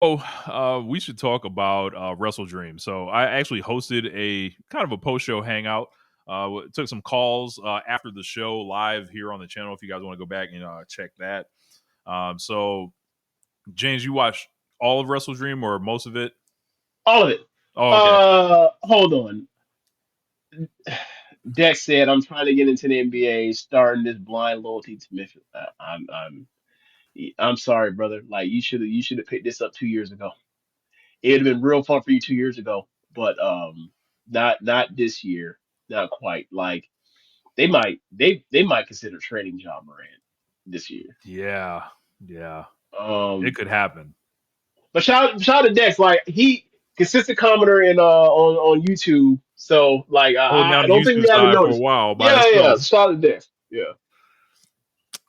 Oh, we should talk about Wrestledream. So I actually hosted a kind of a post-show hangout. Took some calls after the show live here on the channel. If you guys want to go back and check that. So James, you watched all of Wrestledream or most of it? All of it. Oh, okay. Hold on. Dex said, "I'm trying to get into the NBA, starting this blind loyalty to Memphis." I'm sorry, brother. Like you should have picked this up 2 years ago. It'd have been real fun for you 2 years ago, but not this year. Not quite. Like they might consider trading John Moran this year. Yeah, yeah, it Um, could happen. but shout out to Dex. Like he consistent commenter in on YouTube. So like Holding I down I the don't think YouTube we haven't side for a noticed. while by Yeah, yeah. himself. Shout out to Dex. Yeah.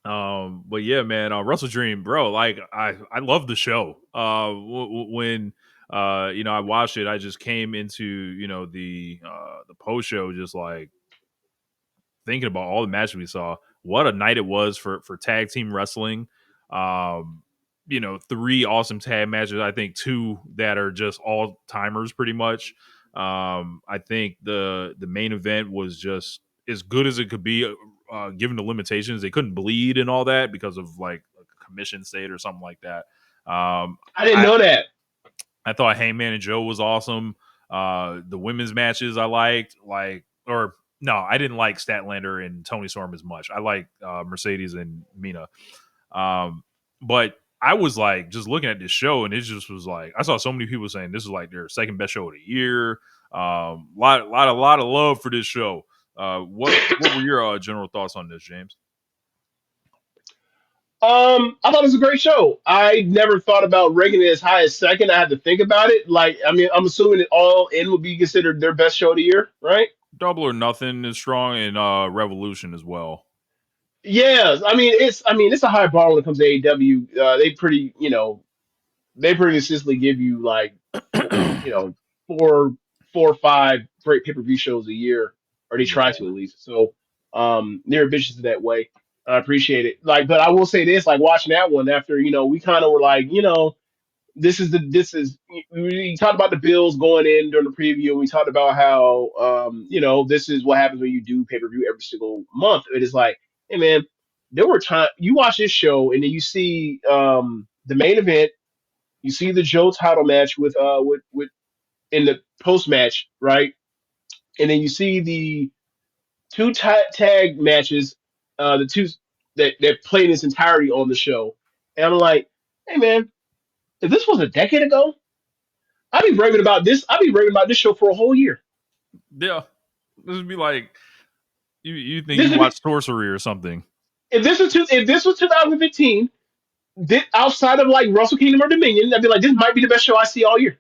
But yeah, man, Russell Dream, bro. Like I love the show. When I watched it, I just came into the post show just like thinking about all the matches we saw. What a night it was for tag team wrestling. Three awesome tag matches. I think two that are just all timers, pretty much. I think the main event was just as good as it could be, given the limitations. They couldn't bleed and all that because of like a commission state or something like that. I didn't I know that. I thought Hangman and Joe was awesome. The women's matches I liked, or no, I didn't like Statlander and Tony Storm as much. I like Mercedes and Mina. But I was like just looking at this show, and it just was like I saw so many people saying this is like their second best show of the year. Lot of love for this show. What were your general thoughts on this, James? I thought it was a great show. I never thought about ranking it as high as second. I had to think about it. Like, I mean, I'm assuming it all in would be considered their best show of the year, right? Double or Nothing is strong, and Revolution as well. Yes. I mean, it's a high bar when it comes to AEW. They pretty consistently give you like, you know, four, 4 or 5 great pay per view shows a year, or they try to Yeah. at least. So, they're ambitious in that way. I appreciate it. Like, but I will say this: like watching that one after, we kind of were like, we talked about the Bills going in during the preview. We talked about how this is what happens when you do pay per view every single month. It is like, hey man, there were times you watch this show and then you see the main event, you see the Joe title match with in the post match, right? And then you see the two tag matches, the two that played in its entirety on the show. And I'm like, hey man, if this was a decade ago, I'd be raving about this. I'd be raving about this show for a whole year. Yeah. This would be like you think This you would be watch sorcery or something. if this was 2015, outside of like Russell Kingdom or Dominion, I'd be like, this might be the best show I see all year.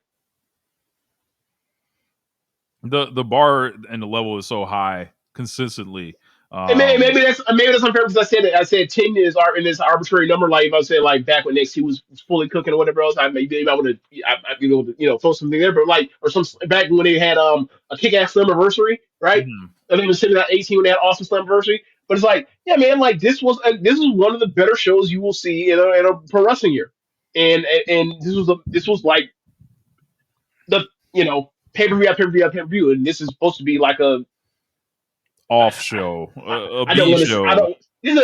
The bar and the level is so high consistently. And Um, maybe that's unfair because I said 10 is in this arbitrary number. Like if I said like back when NXT was fully cooking or whatever else, maybe I would have I'd be able to throw something there. But like or some back when they had a kick ass Slammiversary, right? mhm. And they was sitting at 18 when they had awesome Slammiversary. But it's like, yeah, man, like this was one of the better shows you will see in a pro wrestling year, and this was like the pay per view after pay per view after pay per view, and this is supposed to be like a Off show, a I don't B want to. I show. don't.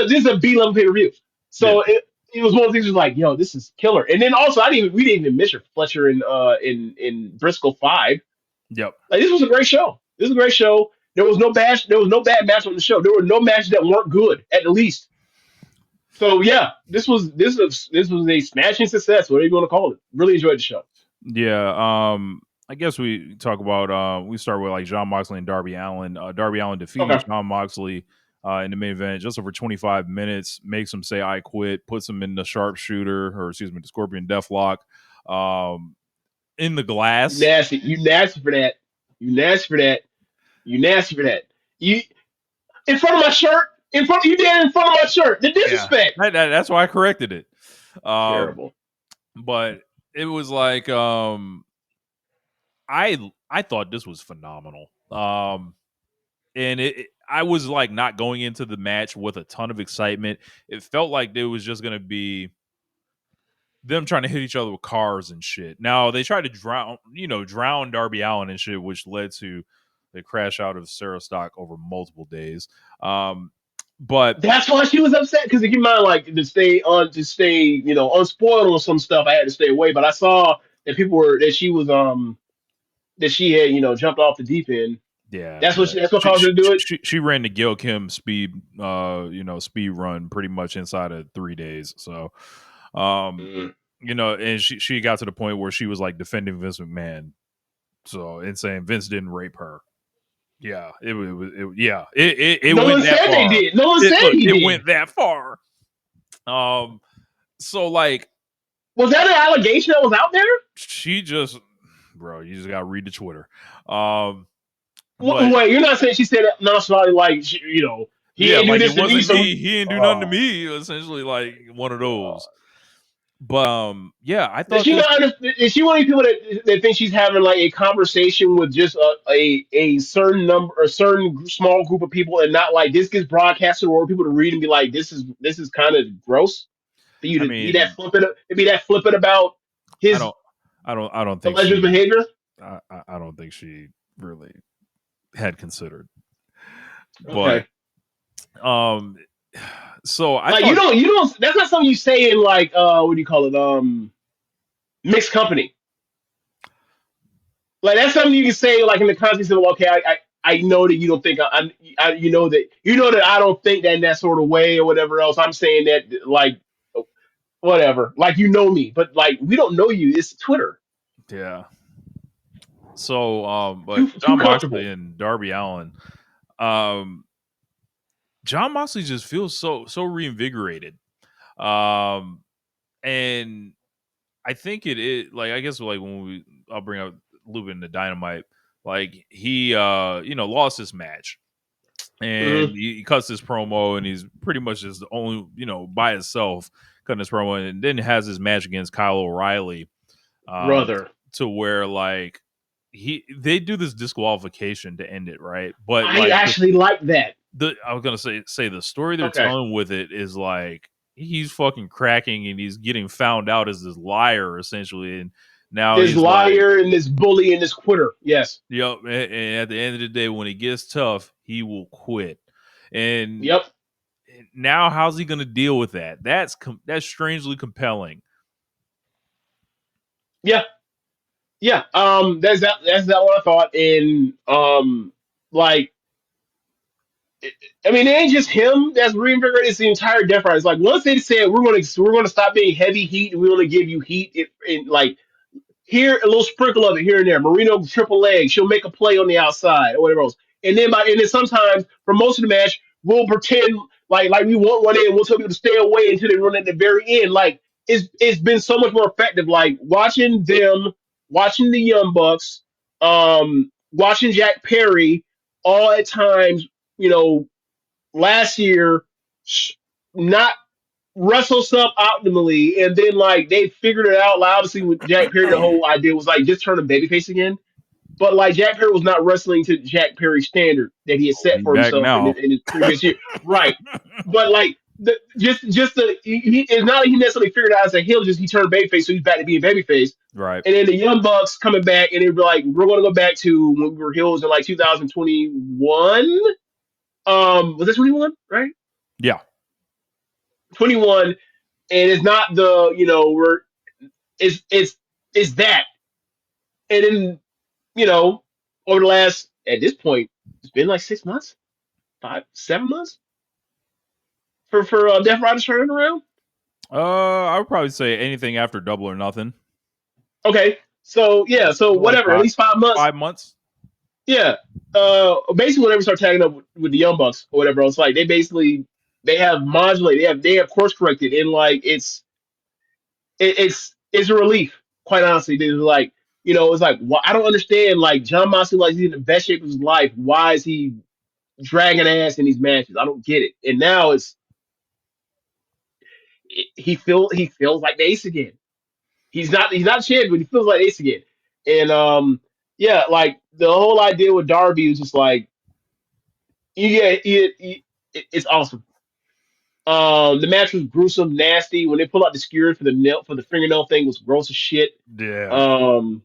This is a B level pay per view. Yeah. So it was one of the things. Was like, yo, this is killer. And then also, we didn't even mention Fletcher in Briscoe 5. Yep. Like this was a great show. This was a great show. There was no bad match on the show. There were no matches that weren't good at the least. So yeah, this was a smashing success. Whatever you want to call it. Really enjoyed the show. Yeah. I guess we talk about we start with like John Moxley and Darby Allen. Darby Allen defeated Okay. John Moxley in the main event just over 25 minutes, makes him say I quit, puts him in the sharpshooter, or excuse me, the Scorpion Deathlock. Um in the You glass. nasty. You nasty for that. You nasty for that. You nasty for that. You in front of my shirt. You did it in front of my shirt. The Yeah. disrespect. That's why I corrected it. Um Terrible. but it was like I thought this was phenomenal. And I was like not going into the match with a ton of excitement. It felt like it was just going to be them trying to hit each other with cars and shit. Now they tried to drown Darby Allin and shit, which led to the crash out of Sarah Stock over multiple days. Um, but That's why she was upset because keep in mind, like to stay, unspoiled on some stuff. I had to stay away, but I saw that people were that she was that she had jumped off the deep end. yeah, That's what but that's what caused her to do it. she ran the Gil Kim speed run pretty much inside of 3 days. So, um, Mm. and she got to the point where she was like defending Vince McMahon, so and saying Vince didn't rape her. Yeah, it No went one that said they far. did. No one said he It did. went that far. Um, so like Was that an allegation that was out there? she just, bro, you just got to read the Twitter. Um, but Wait, you're not saying she said that nonchalantly, like he yeah, ain't do like it this to me, wasn't so me. He didn't do nothing to oh me. Essentially, like one of those. god. But yeah, I Does thought she this. not understand? Is she one of these people that think she's having like a conversation with just a certain number, a certain small group of people, and not like this gets broadcasted or people to read and be like, this is kind of gross for you I to be that mean, flippant, about I his don't, I don't think alleged she, behavior. I don't think she really had considered. But Okay, um, so I like thought, you don't. That's not something you say in like what do you call it? Mixed company. Like that's something you can say like in the context of okay, I know that you don't think you know that I don't think that in that sort of way or whatever else. I'm saying that like whatever, like me, but like we don't know you. It's Twitter. yeah. So but Too John Moxley comfortable. and Darby Allen, um, John Moxley just feels so reinvigorated. Um, and I think it is like I guess like when I'll bring up Lubin the Dynamite, like he lost his match and Hmm. he cuts his promo and he's pretty much just the only by himself cutting his promo and then has his match against Kyle O'Reilly, um, Brother, to where like they do this disqualification to end it, right? But I like actually like that. I was gonna say the story they're Okay, telling with it is like he's fucking cracking and he's getting found out as this liar essentially, and now this he's like, liar and this bully and this quitter. Yes. yep. And at the end of the day, when it gets tough, he will quit. And Yep. now, how's he gonna deal with that? That's strangely compelling. Yeah. Yeah. That's that what I thought. And like I mean, it ain't just him that's reinvigorated. It's the entire Death Riders. Like once they said we're gonna stop being heavy heat and we're gonna give you heat in like here a little sprinkle of it here and there. Marino triple leg, she'll make a play on the outside or whatever else. And then sometimes for most of the match we'll pretend like we want one in. We'll tell people to stay away until they run at the very end. Like it's been so much more effective. Like watching the Young Bucks, watching Jack Perry all at times. You know, last year not wrestle optimally, and then like they figured it out. Like, obviously, with Jack Perry, the whole idea was like just turn him babyface again. But like Jack Perry was not wrestling to Jack Perry's standard that he had Oh, set he for back himself in now. his previous year, right? But like it's not like he necessarily figured out as a heel. Just he turned babyface, so he's back to being babyface. Right. And then the Young Bucks coming back, and they were like, "We're going to go back to when we were heels in like 2021." Was that 21? Right? Yeah. 21, and it's not the we're it's that, and then you know over the last at this point it's been like 6 months, 5 7 months for Death Riders turning around. I would probably say anything after Double or Nothing. Okay, so yeah, so Like whatever, at least 5 months. 5 months. Yeah, basically whenever we start tagging up with the Young Bucks or whatever else, like they have modulated, they have course corrected, and like it's a relief. Quite honestly, it's like it's like I don't understand. Like John Moxley, like he's in the best shape of his life. Why is he dragging ass in these matches? I don't get it. And now he feels like the ace again. He's not champion, but he feels like ace again. And yeah, like the whole idea with Darby was just like yeah, it's awesome. The match was gruesome, nasty. When they pull out the skewers for the fingernail thing was gross as shit. Yeah. Um,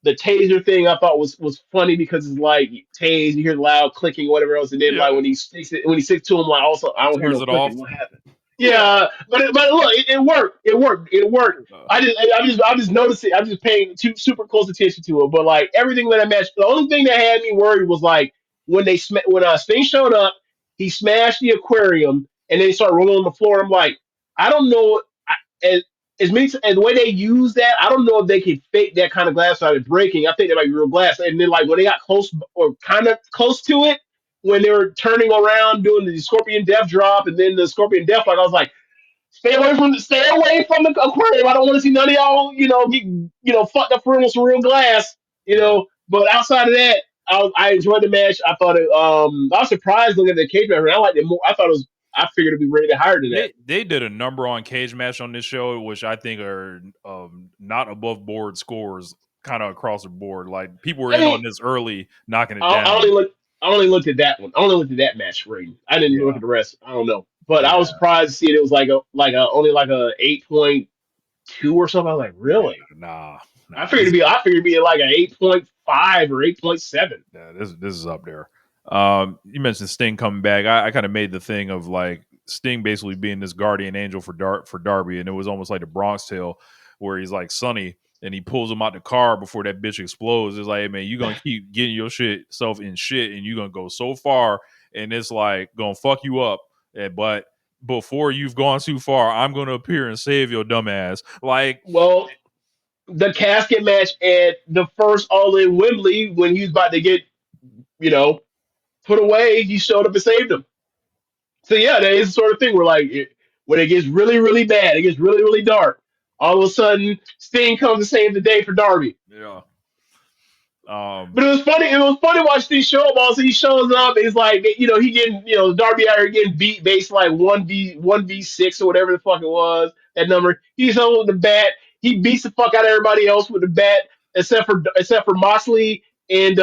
the taser thing I thought was funny because it's like tase, you hear loud clicking, whatever else, and then Yeah. like when he sticks to him, like also I don't hear Turns no it off. clicking. What happened? Yeah. Yeah, but look, it worked. It worked. It worked. Uh, I'm just noticing. I'm just paying super close attention to it. But like everything that I matched, the only thing that had me worried was like when Sting showed up, he smashed the aquarium and then he started rolling on the floor. I'm like, I don't know. As as the way they use that, I don't know if they can fake that kind of glass without it breaking. I think that might be real glass. And then like when they got close or kind of close to it, when they were turning around doing the Scorpion Death drop and then the Scorpion Death, like I was like, stay away from the aquarium. I don't want to see none of y'all, get fucked up for real with some real glass, yeah. But outside of that, I enjoyed the match. I thought I was surprised looking at the cage match. I liked it more. I thought it was. I figured it'd be rated higher than that. They did a number on cage match on this show, which I think are not above board scores, kind of across the board. Like people were I in mean, on this early, knocking it I down. only looked. I only looked at that one. I only looked at that match rating. I didn't look Yeah, at the rest. I don't know, but I was yeah, surprised to see it. It was like a only like a 8.2 or something. I was like, yeah. really? Nah, I nah. figured it'd be. I figured it'd be like an 8.5 or 8.7. Yeah, this is up there. You mentioned Sting coming back. I kind of made the thing of like Sting basically being this guardian angel for Darby, and it was almost like the Bronx Tale where he's like Sonny and he pulls him out the car before that bitch explodes. It's like, hey man, you gonna keep getting your self in shit, and you gonna go so far, and it's like gonna fuck you up. But before you've gone too far, I'm gonna appear and save your dumb ass. Like, Well, the casket match at the first All In Wembley when he was about to get you know put away, he showed up and saved him. So yeah, that is the sort of thing where when it gets really really bad, it gets really really dark. All of a sudden, Sting comes to save the day for Darby. yeah, But it was funny. It was funny watching these show balls. He shows up. It's like he getting Darby out here getting beat based like 1v6 or whatever the fuck it was. That number. He's on with the bat. He beats the fuck out of everybody else with the bat, except for Moxley and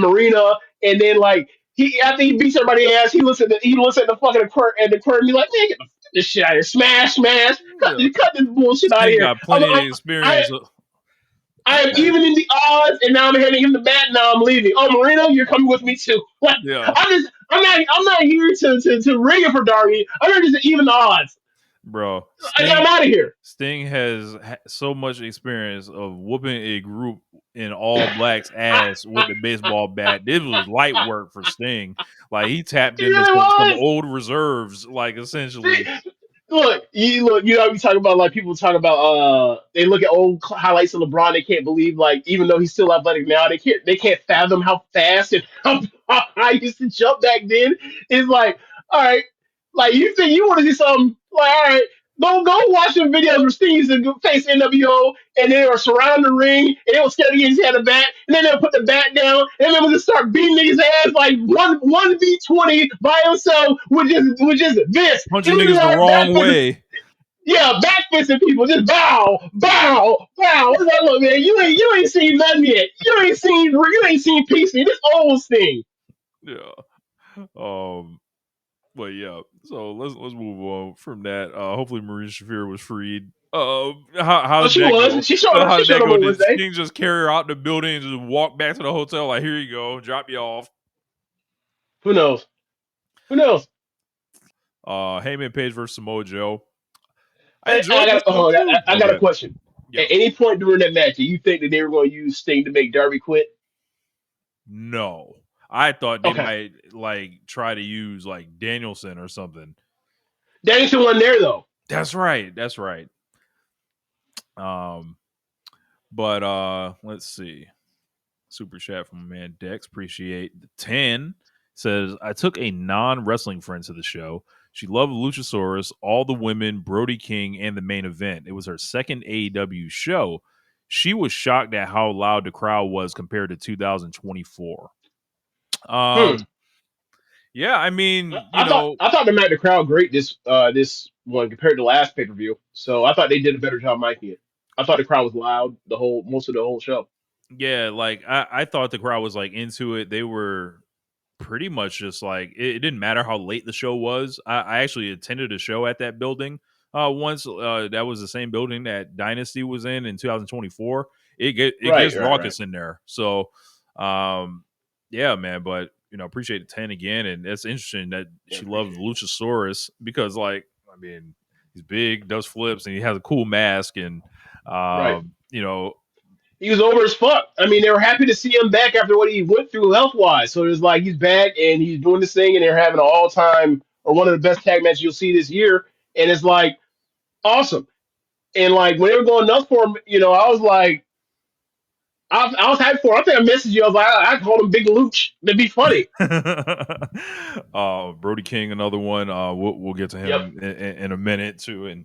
Marina. And then like he after he beats everybody ass, he looks at the fucking aquarium. He's like, man, get this shit out of here. Smash, smash. Cut yeah. this, cut this bullshit out of Sting here. got plenty of experience. I am even in the odds, and now I'm handing him the bat. Now I'm leaving. Oh, Marino, you're coming with me too. Like, Yeah, I'm not here to ring it for Darby. I'm here to even the odds. bro. I'm out of here. Sting has so much experience of whooping a group in all blacks ass with the baseball bat. This was light work for Sting. Like he tapped He into really some was. old reserves, like See, essentially. look. We talk about like people talk about they look at old highlights of LeBron. They can't believe like even though he's still athletic now, they can't fathom how fast and how high he used to jump back then. It's like, all right, like you think you want to see something like, all right, go watch some videos where Sting used to face NWO and they were surrounding the ring and they were scared to get his head a bat and then they'll put the bat down and then we'll just start beating niggas ass like one v20 by himself with just this. Punching It'll be niggas the like back wrong fisting, way. yeah, back fisting people, just bow, bow, bow. It's like, look, man, you ain't seen nothing yet. You ain't seen PC. This old Sting. Yeah. Um. But yeah. So let's move on from that. Hopefully Marie Shafir was freed. How Oh, did she that go? was. She showed up. How She did that showed up go? on Did Wednesday. Sting just carry her out the building and just walk back to the hotel? Like, here you go, drop you off. Who knows? Who knows? Heyman Page versus Samoa Joe. I I enjoyed this got. one Oh, too. I Oh, got a good. question. At Yeah. any point during that match, do you think that they were going to use Sting to make Darby quit? No. I thought they Okay. might like try to use like Danielson or something. Danielson wasn't there though. That's right. That's right. Um, but let's see. Super chat from my man Dex. Appreciate the 10. Says, I took a non-wrestling friend to the show. She loved Luchasaurus, all the women, Brody King, and the main event. It was her second AEW show. She was shocked at how loud the crowd was compared to 2024. Hmm. Yeah, I mean, I thought I thought they made the crowd great this one compared to last pay per view. So I thought they did a better job making it. I thought the crowd was loud most of the whole show. yeah, like I thought the crowd was like into it. They were pretty much just like it didn't matter how late the show was. I actually attended a show at that building once. That was the same building that Dynasty was in 2024. It Right, gets right, right. raucous in there. So yeah, man. But appreciate the 10 again, and it's interesting that Yeah, she loved appreciate it. Luchasaurus because, like, I mean, he's big, does flips, and he has a cool mask, and Right. you know, He was over as fuck. I mean, they were happy to see him back after what he went through health wise. So it was like he's back and he's doing this thing, and they're having an all time or one of the best tag matches you'll see this year. And it's like awesome. And like when they were going nuts for him, I was like, I was happy for him. I think I messaged you. I was like, I called him Big Luch. That'd be funny. Brody King, another one. We'll get to Yep. him in a minute too. And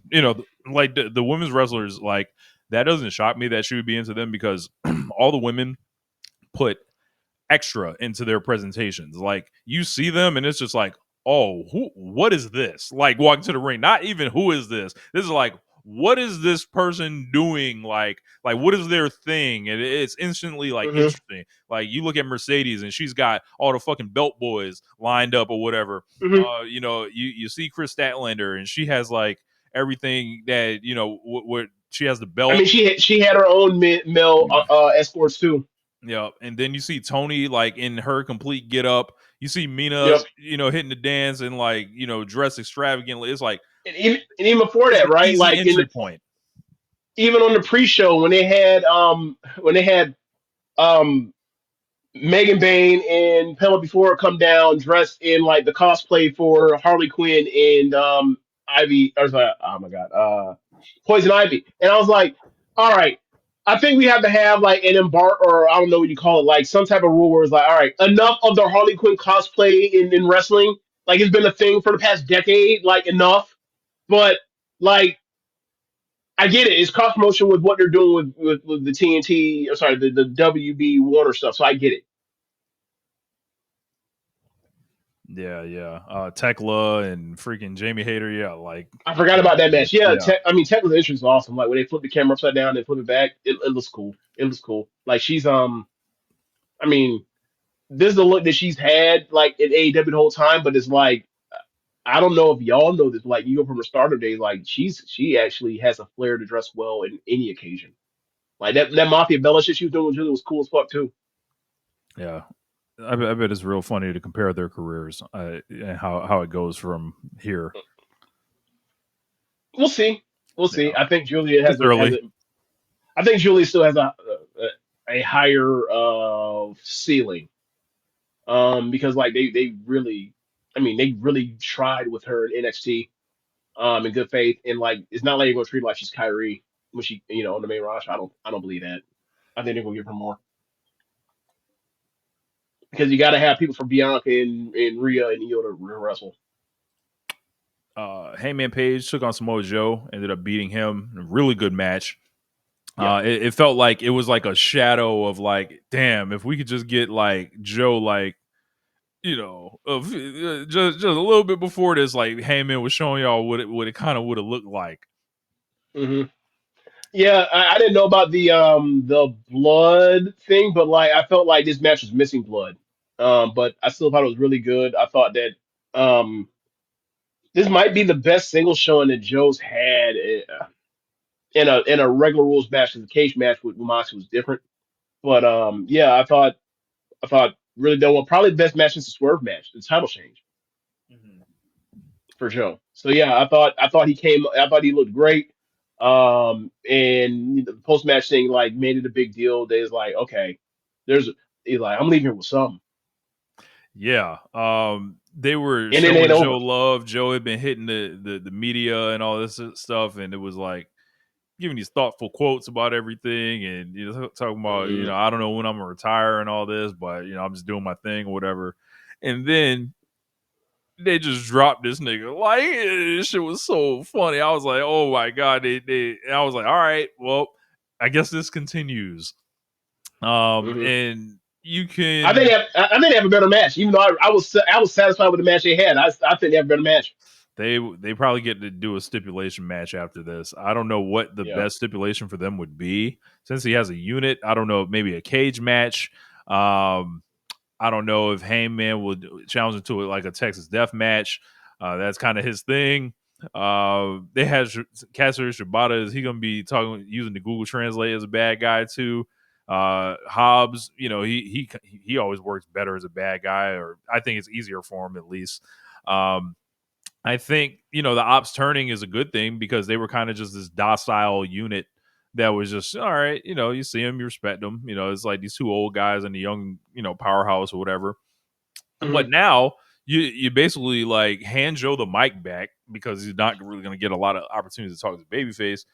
like the women's wrestlers, like that doesn't shock me that she would be into them because all the women put extra into their presentations. Like you see them, and it's just like, oh, what is this? Like walking to the ring, not even who is this. This is like, what is this person doing? Like what is their thing? And it's instantly like Hmm. interesting. Like you look at Mercedes, and she's got all the fucking belt boys lined up or whatever. Hmm. You see Chris Statlander, and she has like everything that what she has the I belt. mean, she had her own male escorts too. Yeah, and then you see Tony like in her complete get up. You see Mina, Yep. hitting the dance and like dress extravagantly. It's like And even before it's that, an right? easy Like entry point. even on the pre-show when they had um Megan Bain and Penelope Ford come down dressed in like the cosplay for Harley Quinn and Ivy or sorry, oh my god, Poison Ivy. And I was like, all right, I think we have to have like an embark or I don't know what you call it, like some type of rule where it's like, all right, enough of the Harley Quinn cosplay in wrestling. Like it's been a thing for the past decade, like enough. But like I get it. It's cross promotion with what they're doing with the TNT, or sorry, the WB Warner stuff. So I get it. Yeah, yeah. Tekla and freaking Jamie Hayter. Yeah, like I forgot about that match. Yeah, yeah, I mean, technical issue is awesome. Like when they flip the camera upside down, they flip it back. It looks cool. It looks cool. Like she's I mean, this is the look that she's had like in AEW the whole time. But it's like I don't know if y'all know this. But like you go from her starter days, like she actually has a flair to dress well in any occasion. Like that Mafia Bella shit she was doing with Julie was cool as fuck too. yeah. I bet it's real funny to compare their careers and how it goes from here. We'll see. We'll see. Yeah, I think Julia it's has a. early. I think Julia still has a higher ceiling. Because like they really, I mean, they really tried with her in NXT, in good faith, and like it's not like they're gonna treat her like she's Kyrie when she, on the main roster. I don't believe that. I think they're gonna give her more because you got to have people from Bianca and Rhea and Io to wrestle. Hangman Page took on Samoa Joe, ended up beating him. A really good match. Yeah. It felt like it was like a shadow of like, damn, if we could just get like Joe, like just a little bit before this, like Heyman was showing y'all what it kind of would have looked like. Hmm. Yeah, I didn't know about the blood thing, but like I felt like this match was missing blood. But I still thought it was really good. I thought that um this might be the best single showing that Joe's had in a regular rules match. 'Cause the cage match with Moxley was different. But yeah, I thought really done well. Probably the best match since the Swerve match, the title change Mhm. for Joe. So yeah, I thought he looked great. And the post match thing like made it a big deal. There's like, okay, there's he's like, I'm leaving here with something, Yeah. They were and it ain't showing Joe over. love. Joe had been hitting the media and all this stuff, and it was like giving these thoughtful quotes about everything, and talking about Mm, I don't know when I'm gonna retire and all this, but I'm just doing my thing or whatever. And then they just dropped this nigga. Like this shit was so funny. I was like, oh my god. And I was like, all right, well, I guess this continues. hmm. And you I think can I think they have a better match. Even though I was satisfied with the match they had. I think they have a better match. they probably get to do a stipulation match after this. I don't know what the Yeah. best stipulation for them would be since he has a unit. I don't know, maybe a cage match. Um, I don't know if Heyman would challenge him to like a Texas Death Match. That's kind of his thing. They had Caster Shibata. Is he going to be talking using the Google Translate as a bad guy too? Hobbs, he always works better as a bad guy, or I think it's easier for him at least. Um, I think the ops turning is a good thing because they were kind of just this docile unit that was just all right. You see them, you respect them. It's like these two old guys and the young, powerhouse or whatever. Mhm. But now you basically like hand Joe the mic back because he's not really going to get a lot of opportunities to talk to babyface.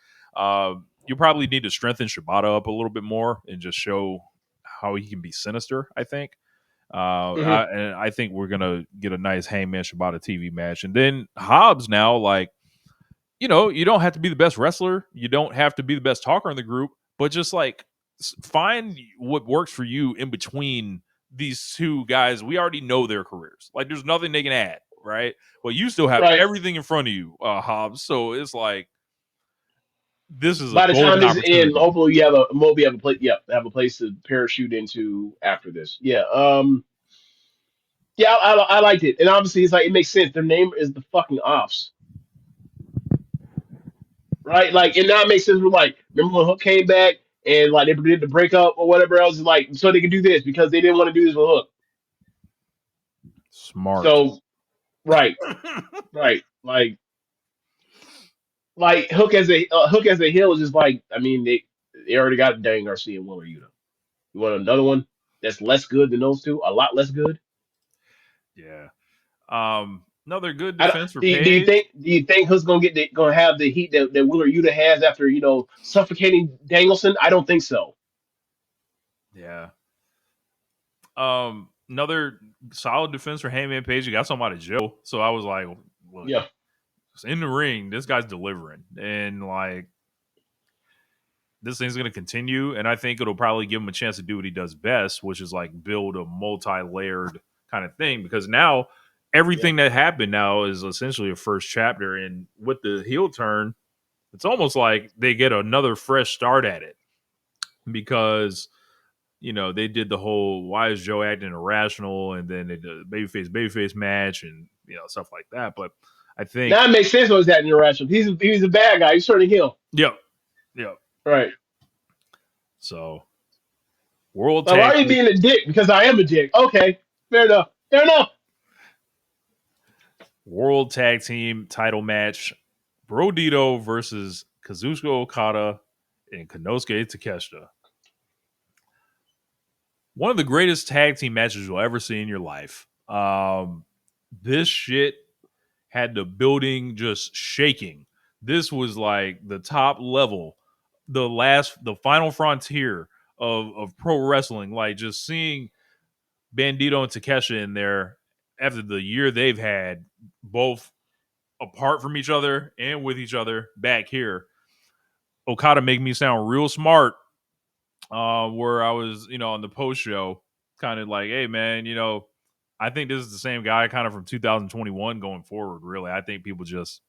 You probably need to strengthen Shibata up a little bit more and just show how he can be sinister. I think. Mhm. And I think we're gonna get a nice Hangman Shibata TV match, and then Hobbs now, like you don't have to be the best wrestler, you don't have to be the best talker in the group, but just like find what works for you in between these two guys. We already know their careers. Like, there's nothing they can add, right? But you still have Right. everything in front of you, Hobbs. So it's like this is a By the time golden this ends, opportunity. hopefully you have a Moby have a place. Yeah, have a place to parachute into after this. Yeah. Yeah, I liked it, and obviously it's like it makes sense. Their name is the fucking Offs, right? Like, and now it makes sense. We're like, remember when Hook came back and like they did the breakup or whatever else, like so they could do this because they didn't want to do this with Hook. Smart. So right, right, like Hook as a heel is just like I mean they already got Dane Garcia and Willer Yuta. You want another one that's less good than those two, a lot less good. Yeah. Another good I don't, defense for do Paige. you think Hook's gonna have the heat that Willer Yuta has after suffocating Danielson? I don't think so. Yeah. Another solid defense for Hangman Page. You got somebody Joe. So I was like, look, Yeah, it's in the ring, this guy's delivering. And like this thing's gonna continue. And I think it'll probably give him a chance to do what he does best, which is like build a multi-layered kind of thing. Because now yeah. everything that happened now is essentially a first chapter. And with the heel turn, it's almost like they get another fresh start at it. Because they did the whole why is Joe acting irrational, and then they did a babyface match, and stuff like that. But I think, Now it makes sense what was that interaction. He's a bad guy. He's turning heel. yep, yep. Right. So World Like, why Tag are you Team being a dick? Because I am a dick. Okay, fair enough. Fair enough. World Tag Team title match: Brodito versus Kazuchika Okada and Konosuke Takeshita. One of the greatest tag team matches you'll ever see in your life. This shit had the building just shaking. This was like the top level, the final frontier of pro wrestling. Like, just seeing Bandito and Takesha in there after the year they've had, both apart from each other and with each other back here. Okada make me sound real smart. Where I was, on the post show, kind of like, hey man, I think this is the same guy kind of from 2021 going forward. Really, I think people just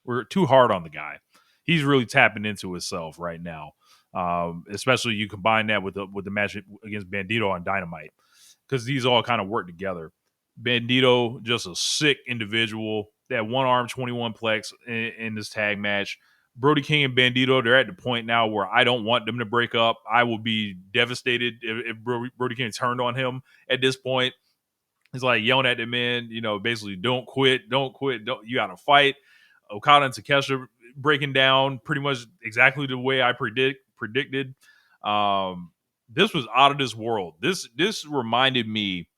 we're too hard on the guy. He's really tapping into himself right now. Especially you combine that with the match against Bandito on Dynamite, because these all kind of work together. Bandito, just a sick individual. That one arm 21 plex in this tag match. Brody King and Bandito, they're at the point now where I don't want them to break up. I will be devastated if Brody King turned on him at this point. He's like yelling at the man, basically, don't quit, don't quit, don't, you got to fight. Okada and Takeshita breaking down pretty much exactly the way I predicted. Um, this was out of this world. This reminded me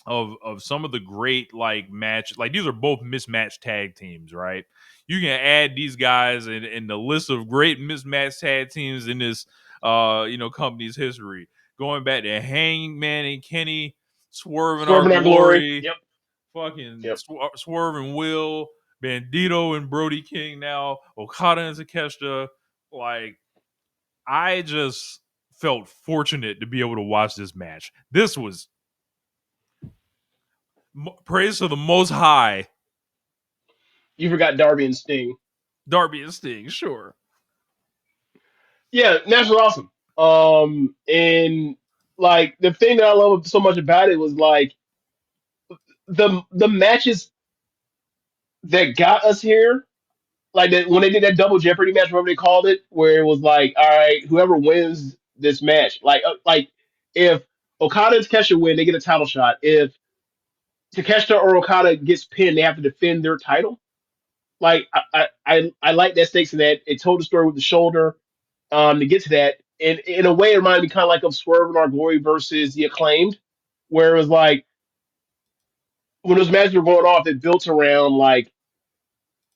of some of the great like match. Like, these are both mismatched tag teams, right? You can add these guys in the list of great mismatched tag teams in this company's history. Going back to Hangman and Kenny, Swerve in Our Swerving our glory. Glory, Yep. fucking Yep. Swerve and Will, Bandito and Brody King now, Okada and Takeshita. Like, I just felt fortunate to be able to watch this match. This was praise to the Most High, You forgot Darby and Sting. Darby and Sting, sure. Yeah, National Awesome. And like the thing that I love so much about it was like the matches that got us here, like that when they did that double Jeopardy match, whatever they called it, where it was like, all right, whoever wins this match, like if Okada and Takeshita win, they get a title shot. If Takeshita or Okada gets pinned, they have to defend their title. Like I like that stakes in that. It told the story with the shoulder. To get to that, and in a way, it reminded me kind of like of Swerve and Our Glory versus the Acclaimed, where it was like when those matches were going off, it built around like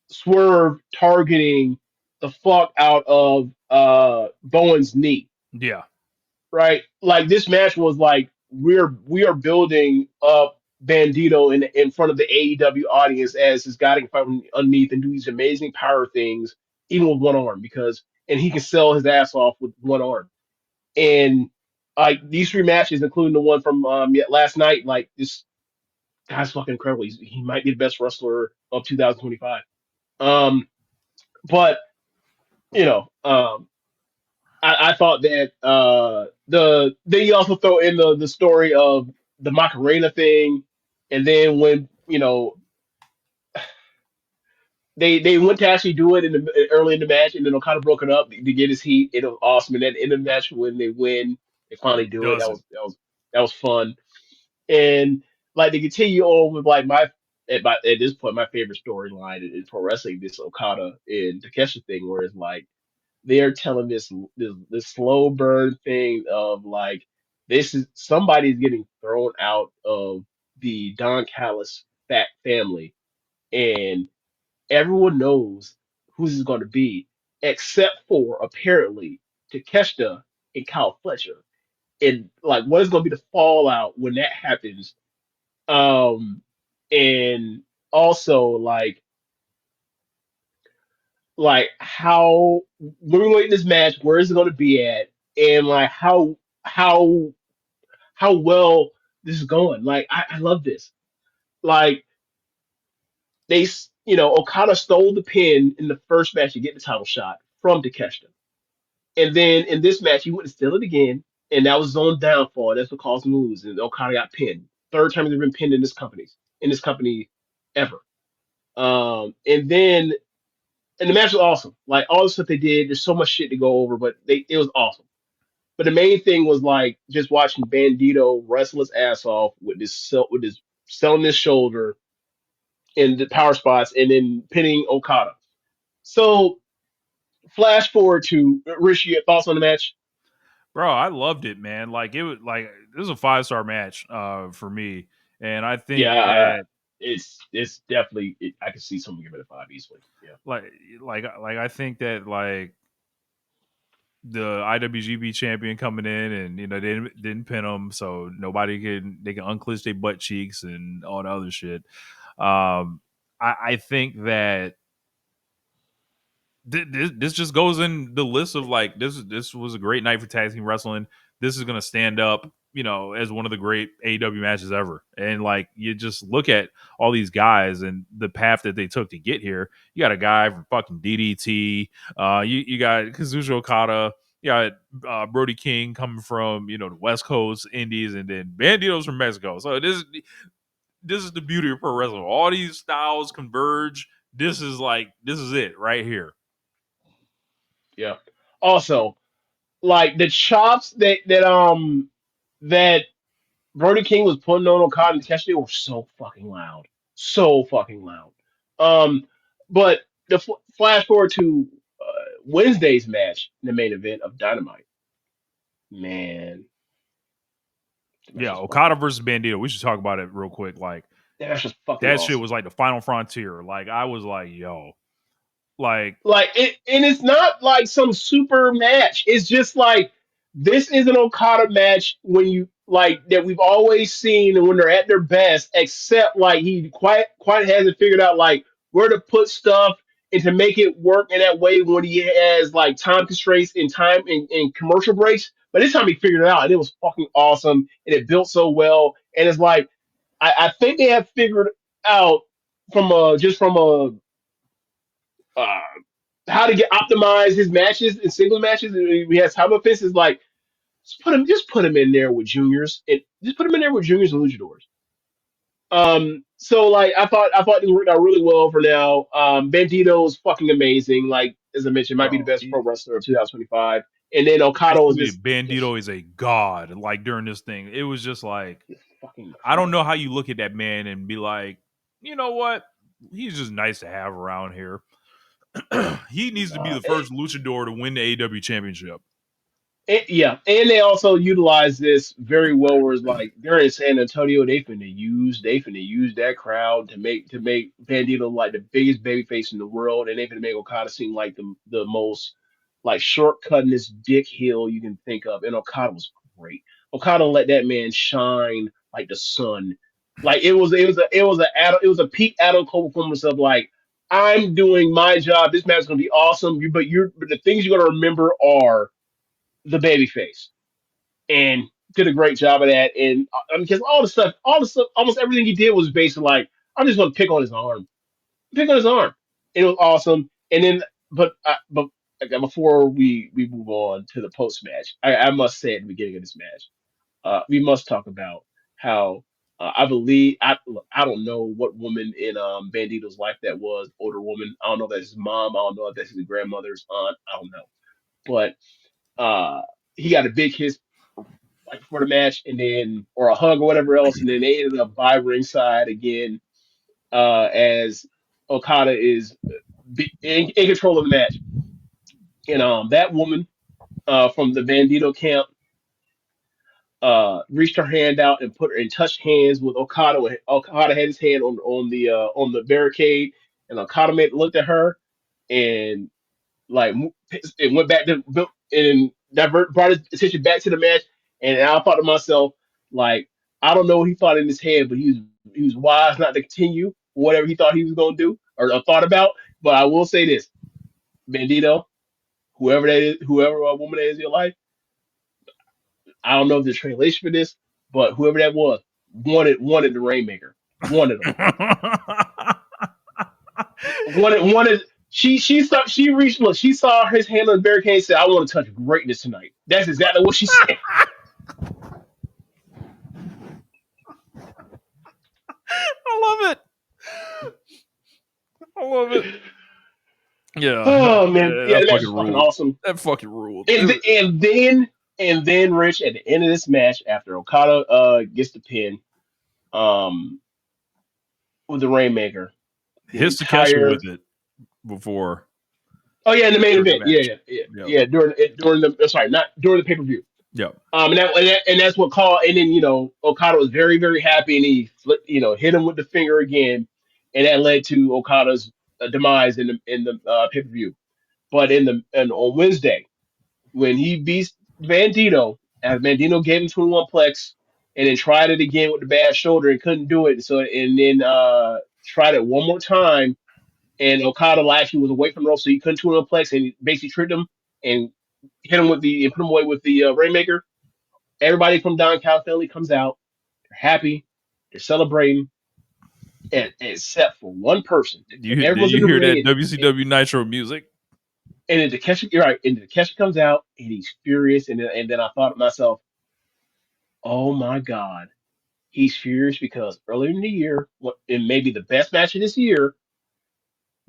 Swerve targeting the fuck out of Bowen's knee, Yeah, right? Like this match was like we are building up Bandito in front of the AEW audience as this guy that can fight from underneath and do these amazing power things even with one arm because and he can sell his ass off with one arm. And like these three matches, including the one from last night, like this guy's fucking incredible. He might be the best wrestler of 2025. Um, but you know, I thought that the then you also throw in the story of the Macarena thing, and then when they went to actually do it in the early in the match, and then kind of broke it up to get his heat. It was awesome, and then in the match when they win, they he finally do it. does it. That was fun, and like they continue on with like at this point my favorite storyline in pro wrestling, this Okada and Takeshita thing, where it's like they're telling this slow burn thing of like this is somebody's getting thrown out of the Don Callis fat family, and everyone knows who this is going to be, except for apparently Takeshita and Kyle Fletcher. And like, what is going to be the fallout when that happens? Um, and also like how when we wait in this match, where is it going to be at, and like how how well this is going. Like I love this. Like Okada stole the pin in the first match to get the title shot from Takeshita, and then in this match he went to steal it again, and that was his own downfall. That's what caused him to lose, and Okada got pinned. Third time he's been pinned in this company ever. And then and the match was awesome. Like all the stuff they did, there's so much shit to go over, but it was awesome. But the main thing was like just watching Bandito wrestle his ass off with this selling his shoulder in the power spots and then pinning Okada. So flash forward to Rich, your thoughts on the match? Bro, I loved it, man. Like it was like this was a 5-star match for me. And I think Yeah, that it's definitely I can see someone give it a five easily. Yeah, like like I think that like the IWGP champion coming in and they didn't pin them, so nobody can they can unclench their butt cheeks and all the other shit. I think that this just goes in the list of like this was a great night for tag team wrestling. This is gonna stand up, as one of the great AEW matches ever. And like you just look at all these guys and the path that they took to get here. You got a guy from fucking DDT. You got Kazuchika Okada. You got Brody King coming from the West Coast Indies, and then Bandito's from Mexico. So this is the beauty of pro wrestling. All these styles converge. This is it right here. yeah. Also, like the chops that Brody King was putting on Okada and Cassidy were so fucking loud, so fucking loud. Um, but the flash forward to Wednesday's match, the main event of Dynamite. Man, the match Yeah, was fucking Okada versus awesome. Bandito. We should talk about it real quick. Like That match was fucking that shit awesome. was like the final frontier. Like I was like, yo, like Like it, and it's not like some super match. It's just like this is an Okada match when you like that we've always seen and when they're at their best. Except like he quite hasn't figured out like where to put stuff and to make it work in that way when he has like time constraints and time and commercial breaks. But this time he figured it out and it was fucking awesome and it built so well. And it's like I think they have figured out from a how to get optimize his matches in single matches. And he has time offense is like Just put him in there with juniors, and just put him in there with juniors and luchadors. So like I thought this worked out really well for now. Bandito is fucking amazing. Like as I mentioned, might be the Bro, best pro wrestler of 2025. And then Okada was just Bandito is a god. Like during this thing, it was just like just fucking I don't know incredible. how you look at that man and be like, you know what? He's just nice to have around here. He needs to be Uh, the first luchador to win the AEW championship. yeah, and they also utilize this very well. Where it's like they're in San Antonio, they finna use that crowd to make Bandito like the biggest babyface in the world, and they finna make Okada seem like the most like shortcuttingest dick heel you can think of. And Okada was great. Okada let that man shine like the sun. Like it was a peak Adam Cole performance of like I'm doing my job. This match is gonna be awesome. But the things you're gonna remember are the babyface, and did a great job of that. And because all the stuff, almost everything he did was basically like, I'm just gonna pick on his arm. And it was awesome. And then, but okay, before we move on to the post match, I must say at the beginning of this match, we must talk about how. I believe look, I don't know what woman in Bandito's life that was, older woman. I don't know if that's his mom. I don't know if that's his grandmother's aunt. I don't know, but uh, he got a big kiss like before the match, and then or a hug or whatever else, and then they ended up by ringside again as Okada is in control of the match, and that woman from the Bandito camp reached her hand out and put her and touched hands with Okada. Okada had his hand on the barricade, and Okada looked at her and like it went back to and brought his attention back to the match. And I thought to myself, like, I don't know what he thought in his head, but he was wise not to continue whatever he thought he was gonna do or thought about. But I will say this, Bandito, whoever that is, whoever a woman that is in your life, I don't know if there's translation for this, but whoever that was wanted the Rainmaker, wanted him, wanted. She reached, look, she saw his hand on the barricade and said, I want to touch greatness tonight. That's exactly what she said. I love it. I love it. Yeah, Oh man, yeah, that the match fucking is fucking ruled. awesome. That fucking ruled. And and then Rich at the end of this match, after Okada gets the pin, um, with the Rainmaker, the Hits Takeshi entire with it before oh yeah, in the main during the event, yeah, match. yeah, yeah, Yep. yeah, during the sorry, not during the pay per view. Yep. And that's what called, and then Okada was very very happy, and he hit him with the finger again, and that led to Okada's demise in the pay per view. But and on Wednesday, when he beats Bandito, as Bandito gave him 21 plex, and then tried it again with the bad shoulder and couldn't do it. So and then tried it one more time, and Okada actually was away from the rope, so he couldn't 21 plex, and he basically tripped him and hit him with the and put him away with the Rainmaker. Everybody from Don Cal family comes out. They're happy. They're celebrating, and except for one person. Did Everyone's in you the hear ring, that WCW Nitro music? and then Takeshi, you're right, and Takeshi comes out, and he's furious, and then I thought to myself, oh my god, he's furious because earlier in the year, and maybe the best match of this year,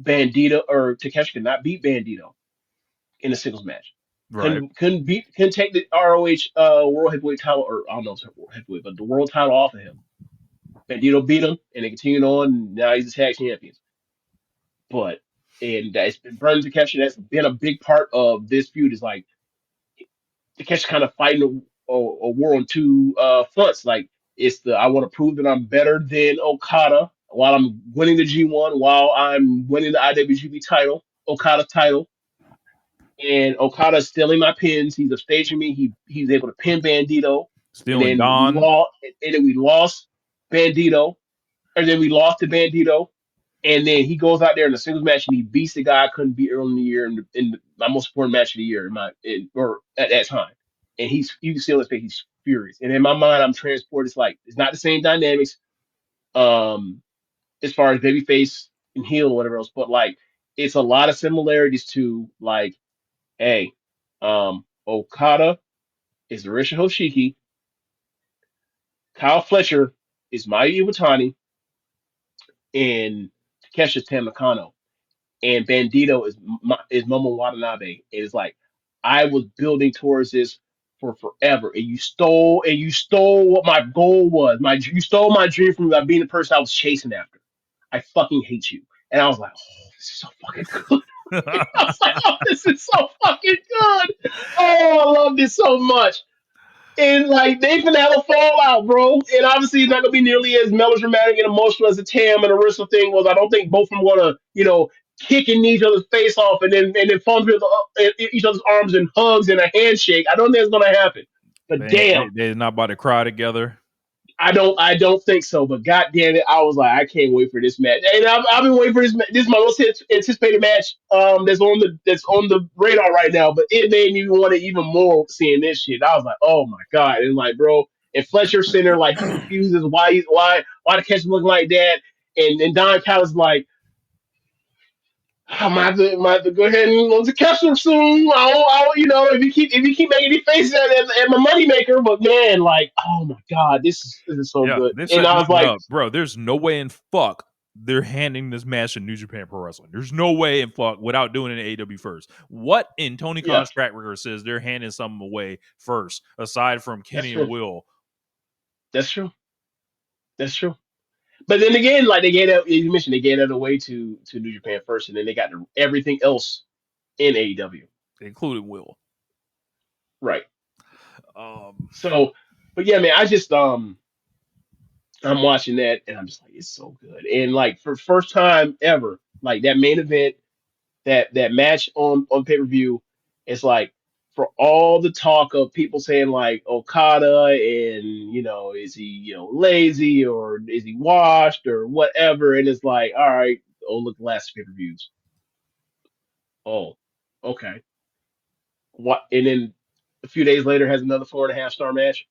Bandito or Takeshi could not beat Bandito in a singles match. Right. Couldn't take the ROH World Heavyweight title, or I don't know if it's World Heavyweight, but the world title off of him. Bandito beat him, and they continued on. And now he's the tag champions. But and it's been Brandon Takeshi. That's been a big part of this feud. Is like Takeshi kind of fighting a war on two fronts. Like it's the I want to prove that I'm better than Okada while I'm winning the G1, while I'm winning the IWGP title, Okada title, and Okada's stealing my pins. He's upstaging me. He's able to pin Bandito, and Stealing then we Dawn. lost. And then we lost Bandito, and then we lost to Bandito. And then he goes out there in a singles match and he beats the guy I couldn't beat early in the year in my most important match of the year or at that time. And you can see on his face he's furious. And in my mind I'm transported. It's like it's not the same dynamics um as far as babyface and heel or whatever else, but like it's a lot of similarities to like, hey, Okada is Arisha Hoshiki, Kyle Fletcher is Mayu Iwatani, and Takesha Tamakano, and Bandito is Momo Watanabe. It's like I was building towards this for forever, and you stole what my goal was. You stole my dream from me by being the person I was chasing after. I fucking hate you. And I was like, oh, this is so fucking good. I was like, oh, this is so fucking good. Oh, I love this so much. And like they finna have a fallout, bro. And obviously it's not gonna be nearly as melodramatic and emotional as the Tam and the Arista thing was. I don't think both of them gonna, kick in each other's face off and then fall through each other's arms and hugs and a handshake. I don't think it's gonna happen. But damn, they're not about to cry together. I don't think so. But god damn it, I was like, I can't wait for this match. And I've been waiting for this. This is my most anticipated match. That's on the radar right now. But it made me want it even more seeing this shit. I was like, oh my god, and like, bro, and Fletcher Center, like he confuses why the catch looking like that, and Don Callis like, I might have to go ahead and lose the capture soon. If you keep making these faces at my moneymaker, but man, like, oh my god, this is so Yeah, good. they're And setting I this was one like, up, bro. There's no way in fuck they're handing this match to New Japan Pro Wrestling. There's no way in fuck without doing it in AEW first. What in Tony yeah, Khan's track record says they're handing something away first, aside from that's Kenny and true. Will? That's true. That's true. But then again, like they gave that you mentioned, they gave that away to New Japan first, and then they got everything else in AEW. Including Will. Right. Um, So, but yeah, man, I'm watching that, and I'm just like, it's so good. And like for first time ever, like that main event, that match on pay per view, it's like for all the talk of people saying like Okada and is he lazy or is he washed or whatever, and it's like, all right, oh look, the last pay per views. Oh, okay. What? And then a few days later has another 4.5 star match.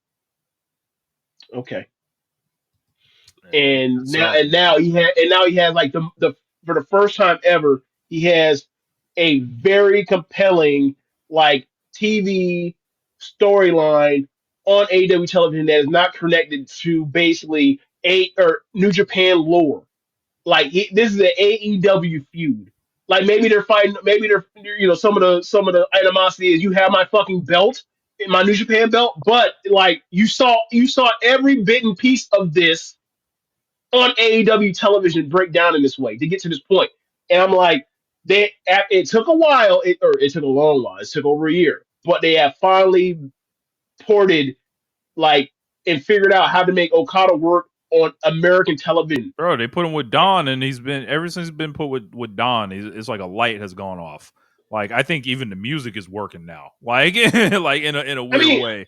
Okay. it And now sells and them. now he has like the for the first time ever he has a very compelling like TV storyline on AEW television that is not connected to basically a or New Japan lore. Like this is an AEW feud. Like maybe they're fighting. Maybe they're some of the animosity is you have my fucking belt, my New Japan belt. But like you saw every bit and piece of this on AEW television break down in this way to get to this point. And I'm like, it took a while, or it took a long while. It took over a year, but they have finally ported like and figured out how to make Okada work on American television. Bro, they put him with Don, and he's been ever since he's been put with Don. It's like a light has gone off. Like I think even the music is working now. Like like in a I weird mean, way.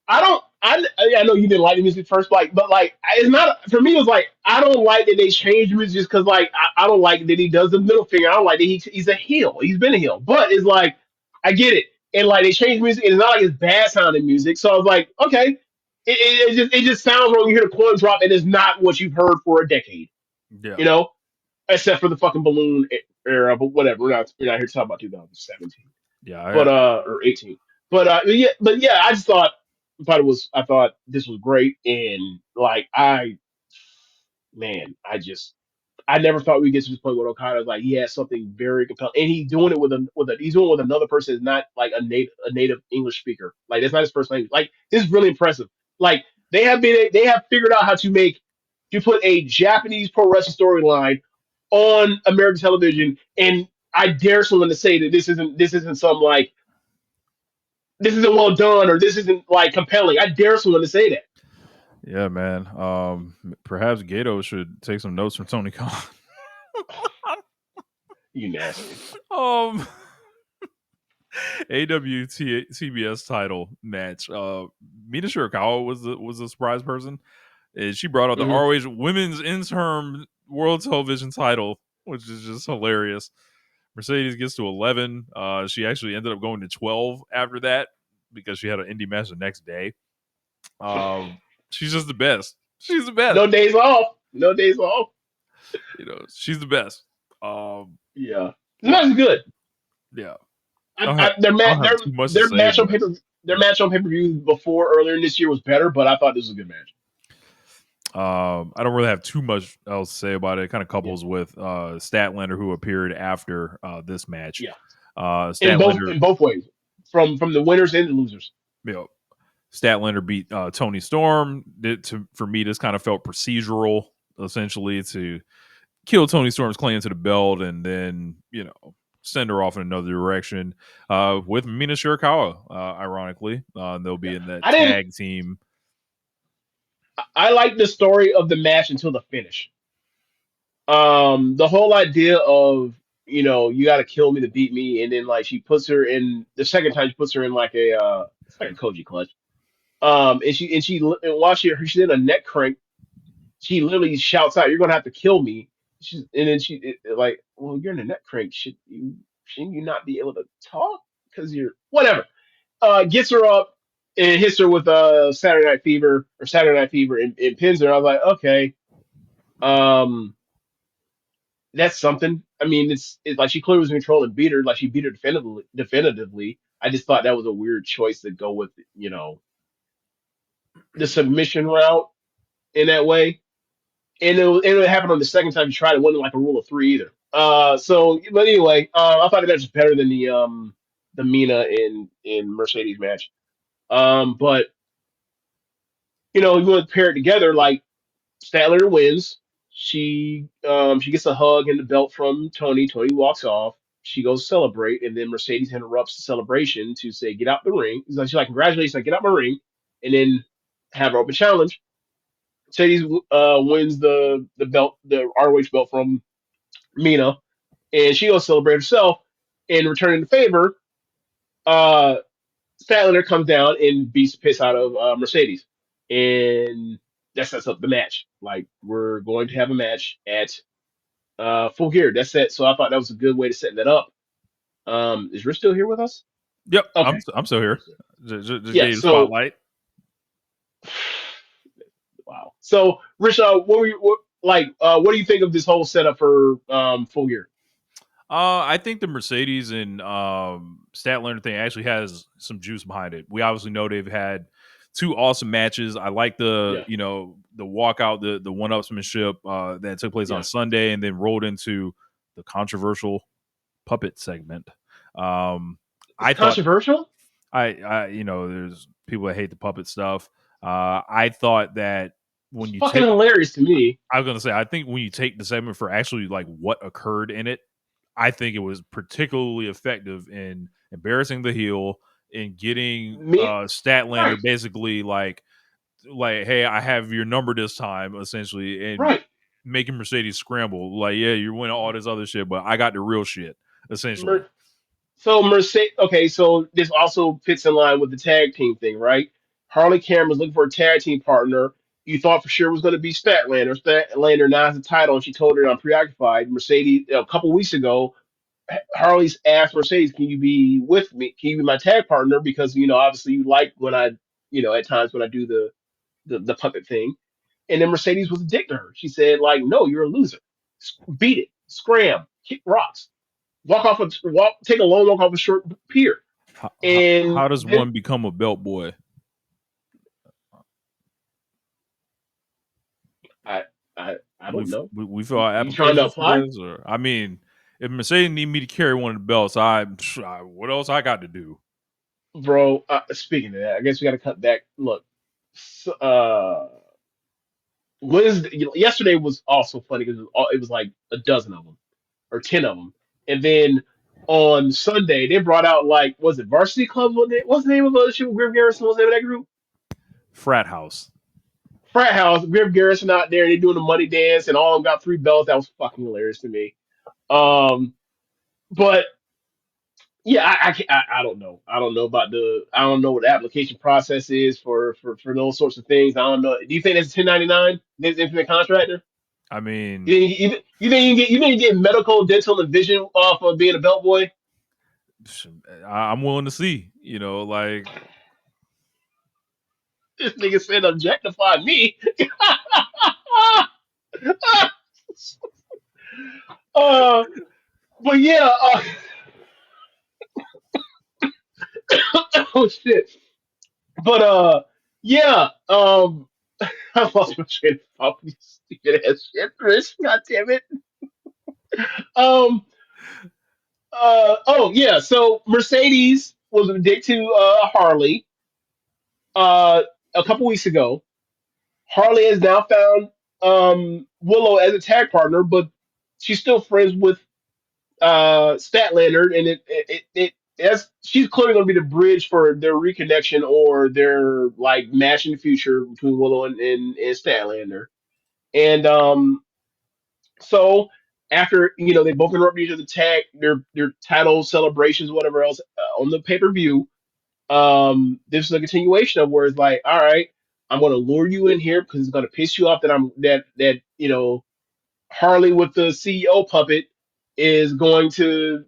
I don't. I know you didn't like the music first, but like it's not for me. It's like I don't like that they changed the music just because like I don't like that he does the middle finger. I don't like that he's a heel. He's been a heel, but it's like I get it, and like they changed music, and it's not like it's bad sounding music. So I was like, okay, it just sounds wrong. You hear the coin drop, and it's not what you've heard for a decade, Yeah, you know, except for the fucking balloon era. But whatever, we're not here to talk about 2017 yeah. but or 18. But yeah, I thought this was great, and like I never thought we'd get to this point with Okada. Like he has something very compelling, and he's doing it he's doing it with another person that's not like a native English speaker. Like that's not his first language. Like this is really impressive. Like they have figured out how to put a Japanese pro wrestling storyline on American television, and I dare someone to say that this isn't some like this isn't well done or this isn't like compelling. I dare someone to say that. yeah, man. Perhaps Gato should take some notes from Tony Khan. You nasty. um, AWTBS title match. Mina Shirakawa was the surprise person. And she brought out the Hmm. ROH Women's Interim World Television title, which is just hilarious. Mercedes gets to 11. She actually ended up going to 12 after that because she had an indie match the next day. She's just the best. She's the best. No days off. No days off. She's the best. Yeah, the Well, match is good. yeah. I, their I match don't their have too much to their say, match on but paper their match on pay per view before earlier in this year was better, but I thought this was a good match. I don't really have too much else to say about it. It kind of Yeah, couples with Statlander, who appeared after this match. yeah, Statlander, in both ways, from the winners and the losers. you know, Statlander beat Tony Storm. For me, this kind of felt procedural, essentially, to kill Tony Storm's claim to the belt and then, send her off in another direction with Mina Shirakawa, ironically. They'll Yeah, be in that I didn't. tag team. I like the story of the match until the finish. The whole idea of you got to kill me to beat me, and then like she puts her in the second time she puts her in like it's like a Koji clutch. And while she's in a neck crank, she literally shouts out, "You're gonna have to kill me." And then like, well, you're in a neck crank. Shouldn't you not be able to talk because you're whatever? Gets her up and hits her with Saturday Night Fever and pins her. I was like, okay, um, that's something. I mean, it's like she clearly was in control and beat her. Like she beat her definitively. I just thought that was a weird choice to go with, the submission route in that way. And it happened on the second time you tried. It wasn't like a rule of three either. But anyway, I thought that was better than the Mina in Mercedes match. But you want to pair it together. Like Statler wins. She gets a hug and the belt from Tony. Tony walks off. She goes celebrate, and then Mercedes interrupts the celebration to say, "Get out the ring." She's like, "Congratulations! Like, get out my ring," and then have an open challenge. Mercedes wins the belt, the ROH belt from Mina, and she goes celebrate herself. And returning the favor, uh, Statlander comes down and beats the piss out of Mercedes, and that sets up the match. Like we're going to have a match at Full Gear. That's it. So I thought that was a good way to set that up. Is Rich still here with us? Yep, Okay. I'm still here. Just Yeah. gave you the So spotlight. wow. So Rich, what do you think of this whole setup for Full Gear? I think the Mercedes and Statlander thing actually has some juice behind it. We obviously know they've had two awesome matches. I like the Yeah. the walkout, the one upsmanship that took place on Yeah. Sunday, and then rolled into the controversial puppet segment. It's I thought controversial. there's people that hate the puppet stuff. I thought that It's when you fucking take, hilarious to me. I was gonna say, I think when you take the segment for actually like what occurred in it, I think it was particularly effective in embarrassing the heel and getting Me. Statlander Right. basically like, hey, I have your number this time, essentially, and Right. making Mercedes scramble. Like, yeah, you're winning all this other shit, but I got the real shit, essentially. Mer- So Mercedes. Okay, so this also fits in line with the tag team thing, right? Harley Cameron's looking for a tag team partner. You thought for sure it was going to be Statlander. Statlander now has the title, and she told her I'm preoccupied. Mercedes, a couple weeks ago, Harley's asked Mercedes, "Can you be with me? Can you be my tag partner? Because obviously you like when at times when I do the puppet thing." And then Mercedes was a dick to her. She said, like, "No, you're a loser. Beat it, scram, kick rocks, take a long walk off a short pier." And How does then one become a belt boy? I I We don't know. we fill out You trying to applications for apply, this, or I mean, if Mercedes need me to carry one of the belts, what else I got to do? bro? Speaking of that, I guess we got to cut back. Look, Wednesday, yesterday was also funny because it was like a dozen of them or 10 of them, and then on Sunday they brought out like was it Varsity Club? What's the name of the shit? Griff Garrison was the name of that group? Frat house. Frat House. Griff Garrison out there. They doing the money dance, and all of them got three belts. That was fucking hilarious to me. Um, but yeah, I don't know. I don't know what the application process is for those sorts of things. I don't know. Do you think that's 1099? This infinite contractor? I mean, You think you get medical, dental, and vision off of being a belt boy? I'm willing to see. Like This nigga said objectify me. uh, but yeah. Oh shit. But yeah, I lost my train of thought. You stupid ass shit, Chris. God damn it. Um. Oh yeah. So Mercedes was a dick to Harley uh a couple weeks ago. Harley has now found Willow as a tag partner, but she's still friends with Statlander, and that's she's clearly going to be the bridge for their reconnection or their like match in the future between Willow and Statlander. And so after they both interrupt each other tag their title celebrations, whatever else on the pay per view. This is a continuation of where it's like, all right, I'm going to lure you in here because it's going to piss you off that Harley with the CEO puppet is going to,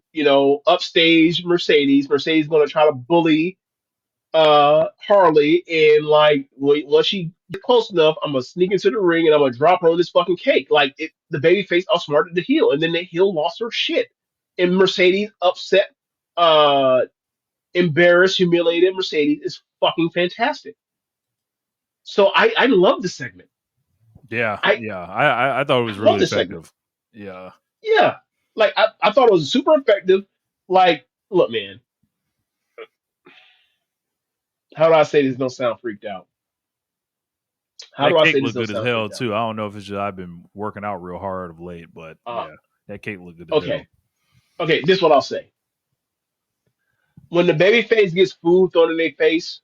upstage Mercedes. Mercedes is going to try to bully Harley, and like once she gets close enough, I'm gonna sneak into the ring and I'm gonna drop her on this fucking cake. Like the baby face outsmarted the heel, and then the heel lost her shit, and Mercedes upset, embarrassed, humiliated. Mercedes is fucking fantastic. So I love this segment. Yeah, I yeah. I thought it was I love really this segment. effective. Yeah. Yeah, like I thought it was super effective. Like, look, man, how do I say this? Don't sound freaked out. How That do I cake say this? looked Don't good as sound hell freaked out. too. I don't know if it's just I've been working out real hard of late, but Uh, yeah, that cake looked good as hell. okay, okay. This is what I'll say. When the baby face gets food thrown in their face,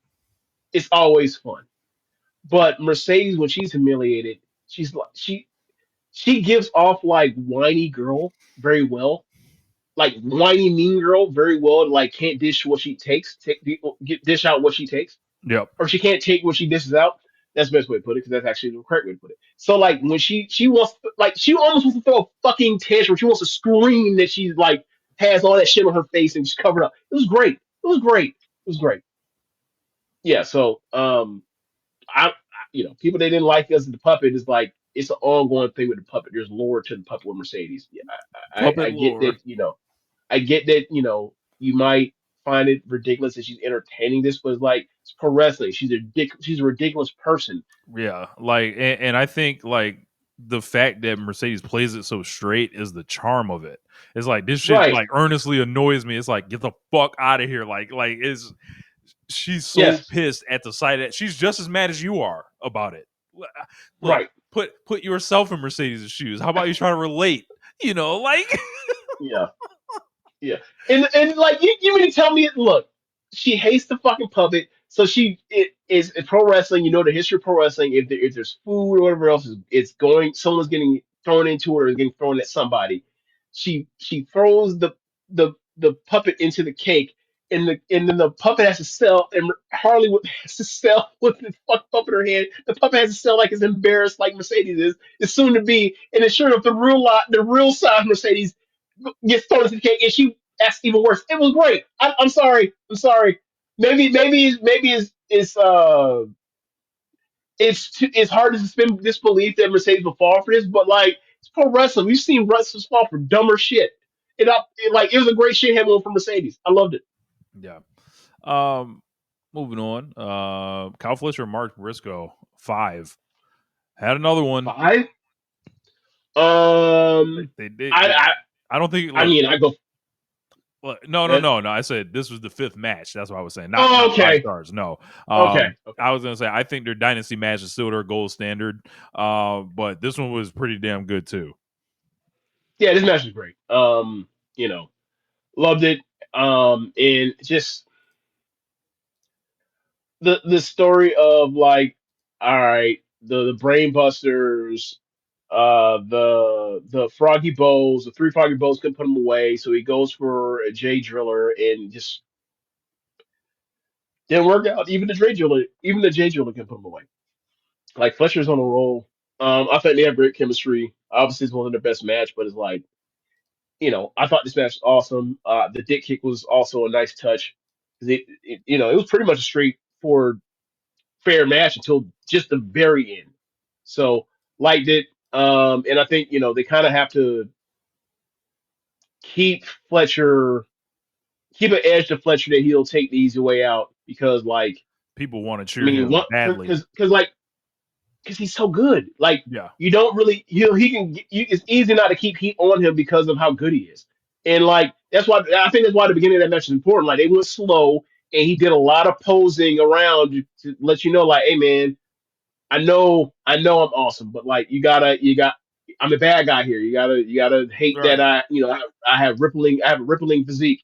it's always fun. But Mercedes, when she's humiliated, she's like she gives off like whiny girl very well, like whiny mean girl very well. Like can't dish what she takes, dish out what she takes, Yep. or she can't take what she dishes out. That's the best way to put it because that's actually the correct way to put it. So like when she wants like she almost wants to throw a fucking tantrum. She wants to scream that she's like has all that shit on her face and she's covered up. It was great. It was great. It was great. Yeah. So people that didn't like us the puppet is like it's an ongoing thing with the puppet. There's lore to the puppet with Mercedes. Yeah, I Puppet get that. lore. I get that. You might find it ridiculous that she's entertaining this, but it's like it's pro wrestling. She's a ridiculous person. Yeah, like, and I think like the fact that Mercedes plays it so straight is the charm of it. It's like this shit Right. like earnestly annoys me. It's like get the fuck out of here. Like is she's so Yes. pissed at the sight that she's just as mad as you are about it. Look, Right. put yourself in Mercedes' shoes. How about you try to relate? Like Yeah. Yeah, and like you mean to tell me? Look, she hates the fucking puppet. So it is in pro wrestling. You know the history of pro wrestling. If there's food or whatever else it's going, someone's getting thrown into it or getting thrown at somebody. She throws the puppet into the cake, and then the puppet has to sell, and Harley has to sell with the fuck puppet in her hand. The puppet has to sell like it's embarrassed, like Mercedes is. It's soon to be, and then sure enough, the real size Mercedes gets thrown into the cake, and that's even worse. It was great. I'm sorry. I'm sorry. Maybe it's hard to suspend disbelief that Mercedes will fall for this, but like it's pro wrestling. We've seen wrestlers fall for dumber shit. It was a great shit head one for Mercedes. I loved it. yeah. Um, moving on. Kyle Fletcher, Mark Briscoe, 5 had another one. Five. They, Um, they did. I I I don't think. I Look, mean I go. no, no, Uh, no, no. I said this was the 5th match. That's what I was saying. Not oh, five okay, stars. No. okay, okay. I was gonna say I think their dynasty match is still their gold standard. But this one was pretty damn good too. Yeah, this match was great. You know, loved it. And just the story of like, all right, the brain busters, the froggy bows, the three froggy bows couldn't put him away, so he goes for a J driller and just didn't work out. Even the J driller can put him away. Like Fletcher's on a roll. I think they have great chemistry. Obviously, it's one of their best match, but it's like, I thought this match was awesome. The dick kick was also a nice touch. It was pretty much a straightforward fair match until just the very end. So liked it. And I think they kind of have to keep Fletcher, keep an edge to Fletcher that he'll take the easy way out because like people want to I cheer mean, him what? badly. Because he's so good. Like Yeah, you don't really, he can. It's easy not to keep heat on him because of how good he is. And like that's why I think that's why the beginning of that match is important. Like they went slow, and he did a lot of posing around to let you know, like, hey man, I know I'm awesome, but like I'm the bad guy here. You gotta hate that right. I have a rippling physique.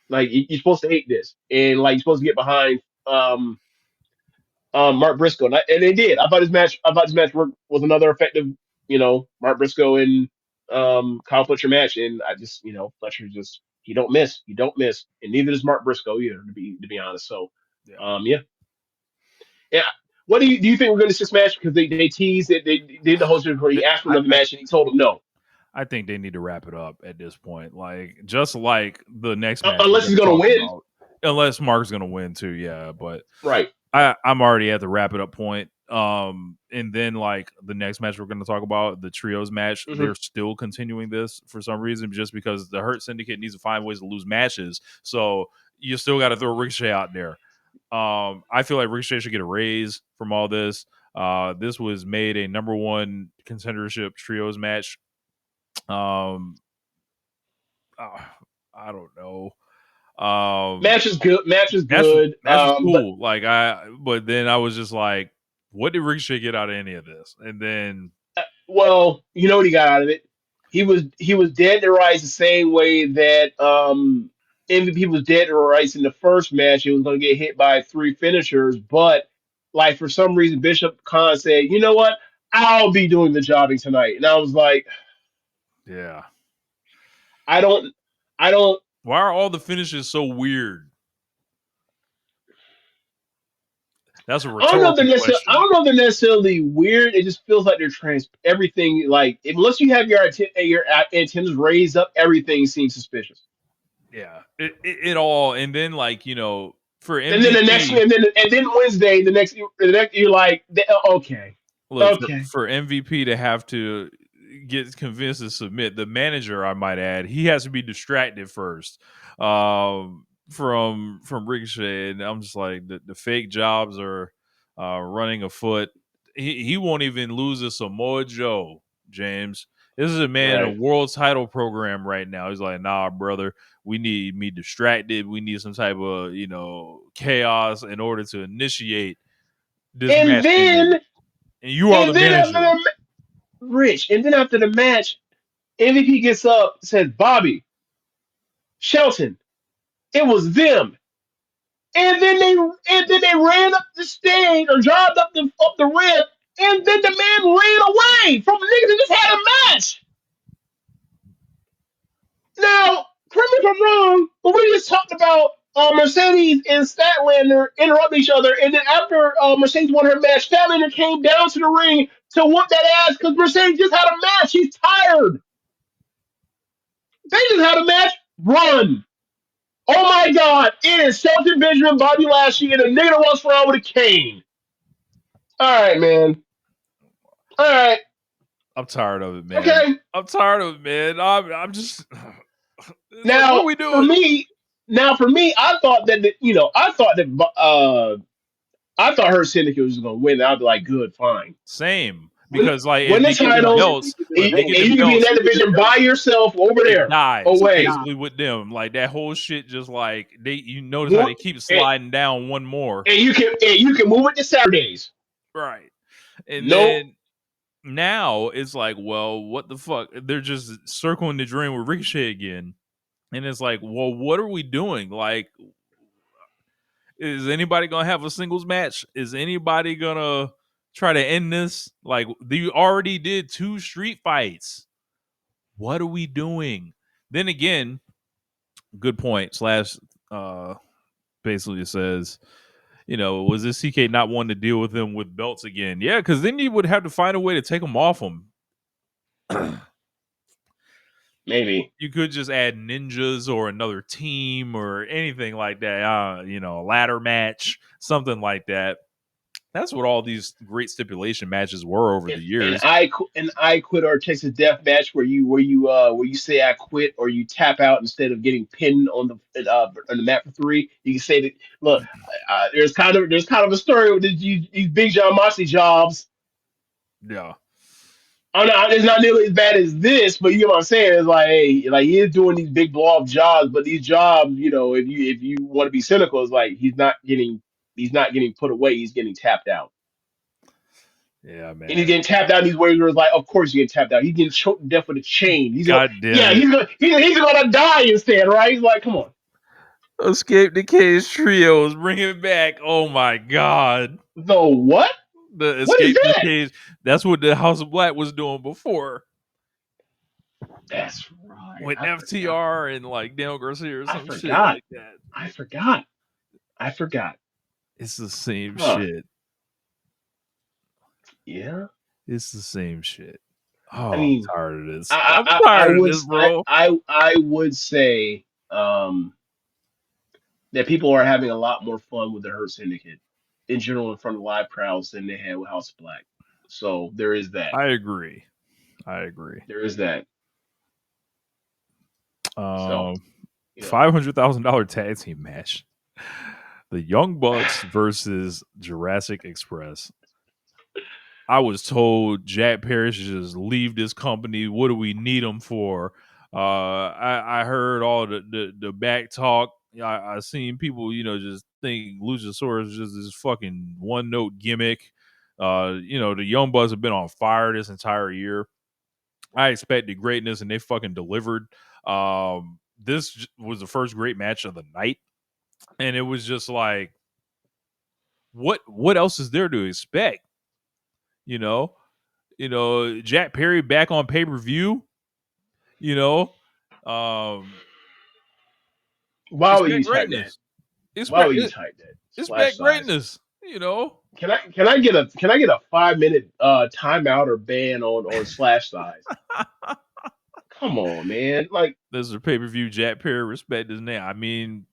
Like you're supposed to hate this, and like you're supposed to get behind Mark Briscoe, and they did. I thought this match was another effective, Mark Briscoe and Kyle Fletcher match, and I just, Fletcher just he don't miss, and neither does Mark Briscoe either, to be honest. So, Yeah, yeah, yeah. What do you think we're going to see this match? Because they teased it, they did the whole shit where he asked for I another match, and he told him no, I think they need to wrap it up at this point. Like just like the next match we're unless going he's to going to talk win, about, unless Mark's going to win too. Yeah, but right? I'm already at the wrap it up point. And then like the next match we're going to talk about, the trios match, Hmm. they're still continuing this for some reason, just because the Hurt Syndicate needs to find ways to lose matches. So you still got to throw Ricochet out there. I feel like Ricochet should get a raise from all this. This was made a number one contendership trios match. Um, uh, I don't know. Match is good. Match is Match good. match was But cool. But then I was just like, what did Ricochet get out of any of this? And then, well, you know what he got out of it. He was dead to rights the same way that MVP was dead to rights in the first match. He was going to get hit by three finishers, but like for some reason, Bishop Khan said, "You know what? I'll be doing the jobbing tonight." And I was like, yeah, "I don't, I don't, why are all the finishes so weird? That's a I don't know if they're rhetorical necessarily, I question. don't know if they're necessarily weird. It just feels like they're everything. Like unless you have your antennas raised up, everything seems suspicious." Yeah, it all. And then like for And then the next, MVP, and then Wednesday, the next, you're like, okay, look okay, for MVP to have to get convinced to submit. The manager, I might add, he has to be distracted first from Ricochet, and I'm just like the fake jobs are running afoot. He won't even lose a Samoa Joe, James. This is a man in a right. world title program right now. He's like, nah, brother, we need me distracted. We need some type of chaos in order to initiate this And match ending. then, And you are the and then after manager. Rich, and then after the match, MVP gets up, says, "Bobby, Shelton, it was them." And then they ran up the stage or jogged up the ramp, and then the man ran away from the niggas that just had a match. Now, correct me if I'm wrong, but we just talked about Mercedes and Statlander interrupting each other, and then after Mercedes won her match, Statlander came down to the ring to whoop that ass because Mercedes just had a match. She's tired. They just had a match. Run. Oh my God! It is Shelton Benjamin, Bobby Lashley, and a nigga that walks around with a cane. All right, man. All right. I'm tired of it, man. Okay. I'm tired of it, man. I'm just it's like, what are Now we for doing? me, I thought I thought her syndicate was going to win. I'd be like, good, fine. Same. Win, Because like win if the they get them titles, belts, and if they get them you can be in belts, that division by yourself over it there, dies away. basically with them. Like that whole shit just like you notice how More, they keep and, sliding down one more. and you can move it to Saturdays. Right. And Nope. then now it's like, well, what the fuck? They're just circling the drain with Ricochet again. And it's like, well, what are we doing? Like, is anybody gonna have a singles match? Is anybody gonna try to end this? Like, you already did 2 street fights. What are we doing? Then again, good point. Slash basically says, was this CK not wanting to deal with them with belts again? Yeah, because then you would have to find a way to take them off them. Maybe. You could just add ninjas or another team or anything like that. A ladder match, something like that. That's what all these great stipulation matches were over the And years. I quit or Texas Death Match where you say I quit or you tap out instead of getting pinned on the mat for three. You can say that. Look, there's kind of a story with these Big John Moxley jobs. Yeah. It's not nearly as bad as this, but you know what I'm saying. It's like, hey, like he is doing these big blow off jobs, but these jobs, if you want to be cynical, it's like he's not getting put away. He's getting tapped out. Yeah, And he's man. getting tapped out in these ways where it's like, of course he's getting tapped out. He's getting choked to death with a chain. God Yeah, damn it. he's gonna die instead, right? He's like, come on, Escape the Cage Trios, bring it back. Oh my god. the what? The What is Escape the that? Cage. That's what the House of Black was doing before. That's right. With I forgot. FTR and like Daniel Garcia or I some shit forgot. like that. I forgot. I forgot. It's the same Huh? shit. Yeah. It's the same shit. I Oh, I'm mean, tired of this. I I'm I, I I tired of would this, bro. I would say that people are having a lot more fun with the Hurt Syndicate in general in front of live crowds than they had with House of Black. So there is that. I agree. I agree. There is that. So Um, you know. $500,000 tag team match. The Young Bucks versus Jurassic Express. I was told Jack Perry should just leave this company. What do we need him for? I heard all the back talk. I seen people, just think Luchasaurus is just this fucking one note gimmick. The Young Bucks have been on fire this entire year. I expected greatness, and they fucking delivered. This was the first great match of the night, and it was just like, what else is there to expect? You know, Jack Perry back on pay per view. You know, um, Why would expect you type that? greatness. Why Expect would you type that? Splash expect size. greatness. You know, Can I get a 5 minute timeout or ban on slash size? Come on, man. Like, this is a pay per view. Jack Perry respect his name. I mean,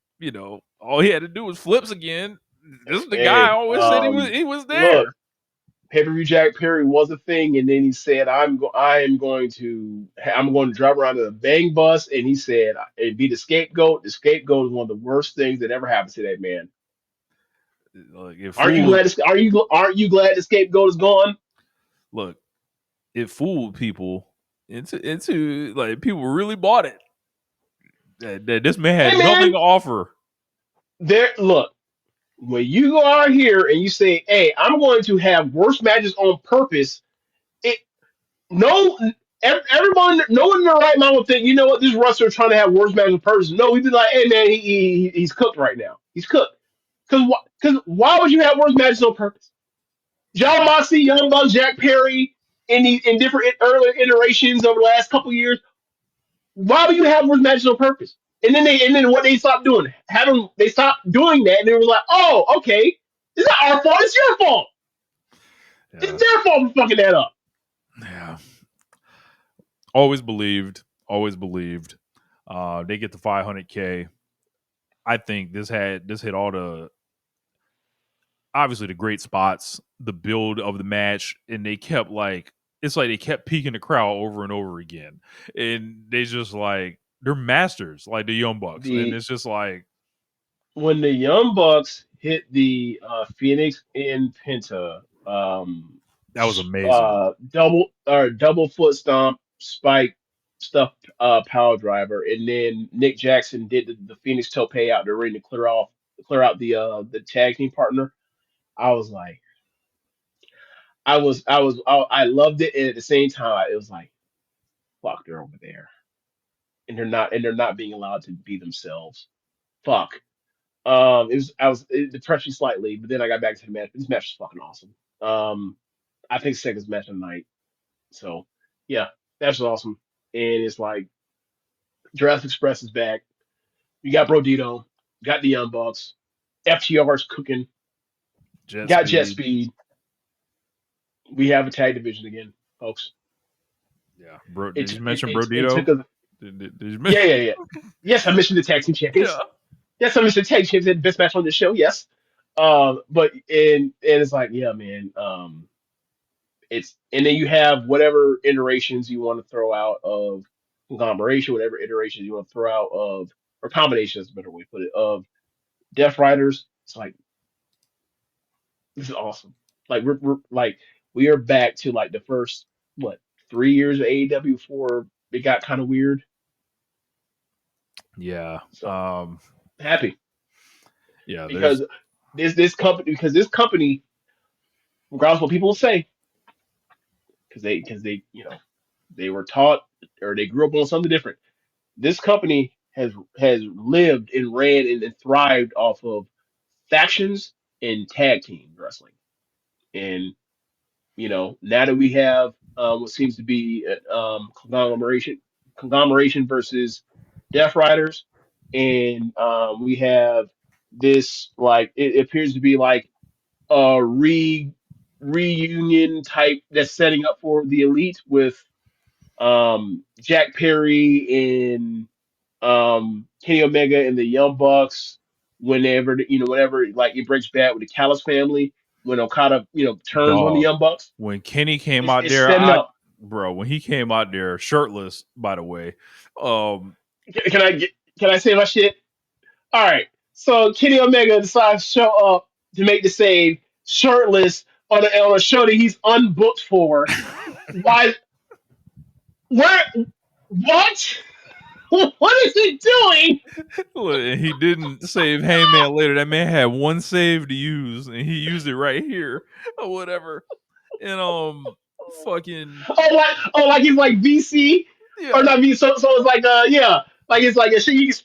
all he had to do was flips again. This is the guy I hey, always said he was look, there. pay per view Jack Perry was a thing, and then he said, I'm going to drive around in a bang bus," and he said, "And be the scapegoat." The scapegoat is one of the worst things that ever happened to that man. Like it Aren't you fooled. glad? Aren't you glad the scapegoat is gone? Look, it fooled people into like people really bought it. That this man Hey, had nothing man, to offer. look. When you go out here and you say, "Hey, I'm going to have worse matches on purpose," it no, everyone, no one in their right mind would think, you know what, this wrestler is trying to have worse matches on purpose. No, we'd be like, "Hey, man, he's cooked right now. He's cooked." Because why would you have worse matches on purpose? John Moxley, Young Bucks, Jack Perry, in different earlier iterations over the last couple years. Why would you have worse matches on purpose? And then what they stopped doing, they stopped doing that, and they were like, "Oh, okay, it's not our fault. It's your fault. It's Yeah, their fault for fucking that up." yeah. Always believed. They get the 500K. I think this hit all the obviously the great spots, the build of the match, and they kept like it's like they kept peaking the crowd over and over again, and they just like they're masters like the Young Bucks, and The it's just like When the Young Bucks hit the Phoenix in Penta, that was amazing. double foot stomp, spike stuff, power driver, and then Nick Jackson did the Phoenix tope out the ring to clear out the tag team partner. I was like, I loved it, and at the same time, it was like, fuck, they're over there, and they're not being allowed to be themselves. Fuck. It depressed me slightly, but then I got back to the match. This match was fucking awesome. I think second match of the night. So yeah, that's awesome. And it's like Jurassic Express is back. You got Brodito, got the Young Bucks, FTR's cooking, Jet got Jet Speed, Speed. We have a tag division again, folks. yeah, bro. It Did t- you it mention it, it Brodito? took a Did you Yeah, mention? yeah, yeah. Yes, I mentioned the tag team Yeah, champions. Yes, I mentioned the tag champions had the best match on the show. Yes. But and it's like, yeah, man. It's and then you have whatever iterations you want to throw out of conglomeration, whatever iterations you want to throw out of, or combination is a better way to put it, of Death Riders. It's like this is awesome. Like we're like we are back to like the first what 3 years of AEW before it got kind of weird. Yeah. So happy Yeah. There's because this company, regardless of what people say, because they they were taught or they grew up on something different. This company has lived and ran and thrived off of factions and tag team wrestling. And now that we have what seems to be conglomeration versus Death Riders, and we have this like it appears to be like a reunion type that's setting up for the elite with Jack Perry and Kenny Omega and the Young Bucks. Whenever like it breaks bad with the Callis family, when Okada turns on the dog. Young Bucks, When Kenny came it's, out it's there, setting up. when he came out there shirtless, by the way, um, Can I get? Can I say my shit? All right. So Kenny Omega decides to show up to make the save shirtless on a show that he's unbooked for. Why? Where? What? What is he doing? look, and he didn't save Heyman later. That man had one save to use, and he used it right here or whatever. And fucking Like he's like VC or yeah, not VC. So it's like yeah, like it's like a shit.